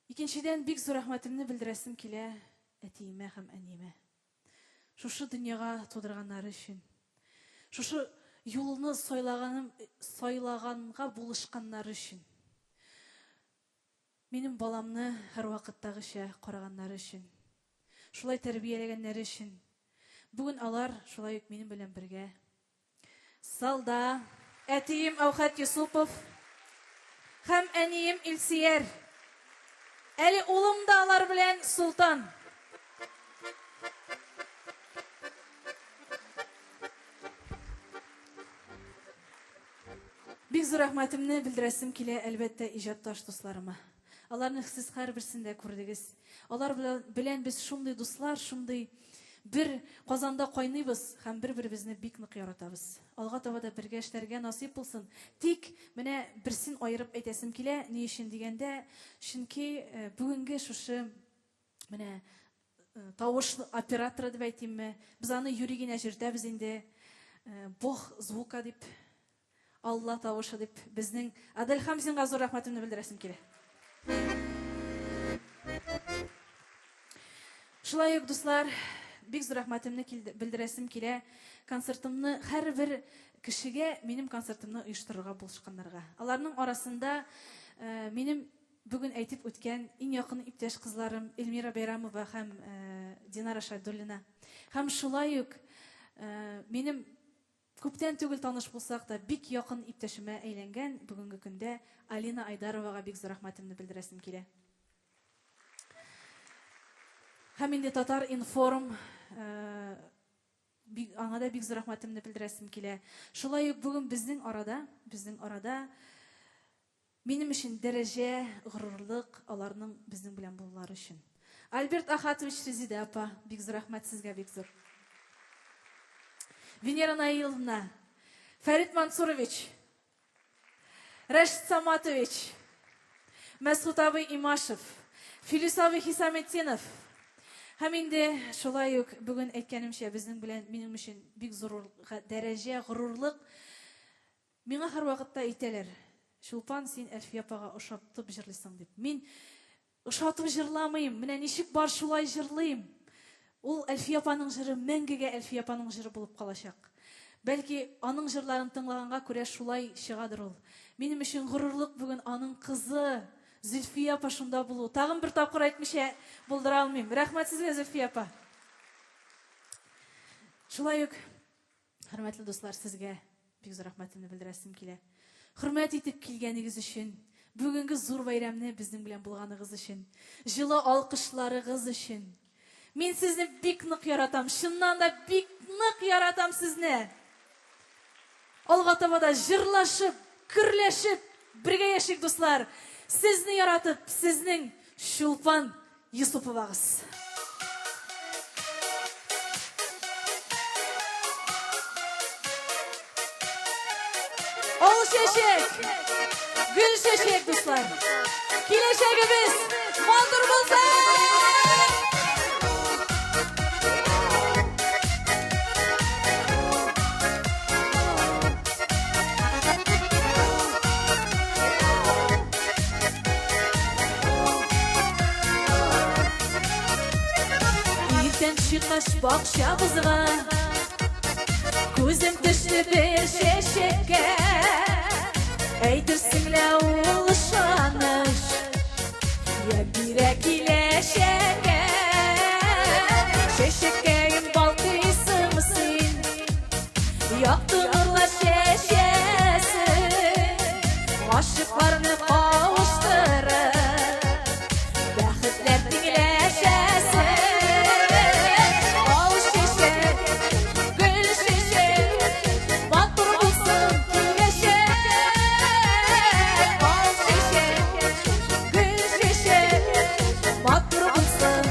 Икенчедән, бик зур рәхмәтемне белдерәсем килә әтиемә һәм әниемә. Шушы дөньяга тудырганнары өчен, шушы юлны сайлаганга булышканнары өчен, минем баламны һәр вакыттагыча караганнары өчен, шулай тәрбияләгәннәре өчен. Бүген алар шулай ук минем белән бергә. Салда әтием Әүхәт Юсупов һәм әнием Илсияр. Әле улым да алар белән Султан. Бик зур рәхмәтемне белдерәсем килә, әлбәттә, иҗатташ дусларыма. Аларны сез һәрберсендә күрдегез. Алар белән без шундый дуслар, шундый бер Казанда кайныйбыз һәм бер-беребезне бик нык яратабыз. Алга таба да бергә эшләргә насыйп булсын. Тик менә берсен аерып әйтәсем килә, ни өчен дигәндә, чөнки бүгенге шушы менә тавыш операторы дип әйтимме, без аны юри генә җирдәбез инде. Бог звука дип, Алла тавышы дип, безнең Адель Хамзинга зур рәхмәтемне белдерәсем килә. Шулай ук, дуслар, бик зур рәхмәтемне белдерәсем килә концертымны һәрбер кешегә, минем концертымны оештырырга булышканнарга. Аларның арасында минем бүген әйтеп үткән иң якын иптәш кызларым Эльмира Байрамова һәм Динара Шайдуллина. Һәм шулай ук минем күптән түгел таныш булсак та бик якын иптәшемә әйләнгән бүгенге көндә Алина Айдаровага бик зур рәхмәтемне белдерәсем килә. Һәм инде Татар Информ аңа да бик зур рәхмәтемне белдерәсем килә. Шулай ук бүген безнең арада минем өчен дәрәҗә, горурлык аларның безнең белән булулары өчен. Альберт Ахатович Резида апа, бик зур рәхмәт сезгә, бик зур. Венера Наиловна, Фәрит Мансурович, Рәшит Саматович, Мәсғут абый Имашев, Филис абый Хисаметдинов. Һәм инде шулай ук бүген әйткәнемчә безнең белән минем өчен бик зур дәрәҗә, горурлык. Миңа һәр вакытта әйтәләр: "Чулпан, син Әлфия апага ошатып җырлыйсың" дип. Мин ошатып җырламыйм, менә ничек бар шулай җырлыйм. Ул Әлфия апаның җыры мәңгегә Әлфия апаның җыры булып калачак. Бәлки аның җырларын тыңлаганга күрә шулай чыгадыр ул. Минем өчен горурлык бүген аның кызы Зөлфия апа шунда булу. Тагын бер тапкыр әйтмичә булдыра алмыйм. Рәхмәт сезгә, Зөлфия апа. Шулай ук, хөрмәтле дуслар, сезгә бик зур рәхмәтемне белдерәсем килә. Хөрмәт итеп килгәнегез өчен, бүгенге зур бәйрәмне безнең белән булганыгыз өчен, җылы алкышларыгыз өчен. Мин сезне бик нык яратам, чыннан да бик нык яратам сезне. Алга таба да җырлашып, көрләшеп, бергә яшик, дуслар. Сезне яратып, сезнең Чулпан Юсуповагыз. Ol çeşek, gül çeşek, дуслар. Киләчәгебез матур булсын! Çıkış bakşamızga, gözüm düştü bir şeşeke. Eytirsinle uluşanış, ya birek ile şeke. Şeşekeyim balkıysın mısın, yaktı nurlar şeşesi. Aşıklarını kavuşturur, bәхетләр тиңләшәсе. Матур булсын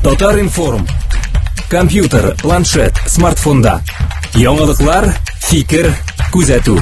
Татар-информ. Компьютер, планшет, смартфонда. Яңалыклар, фикер, күзәтү.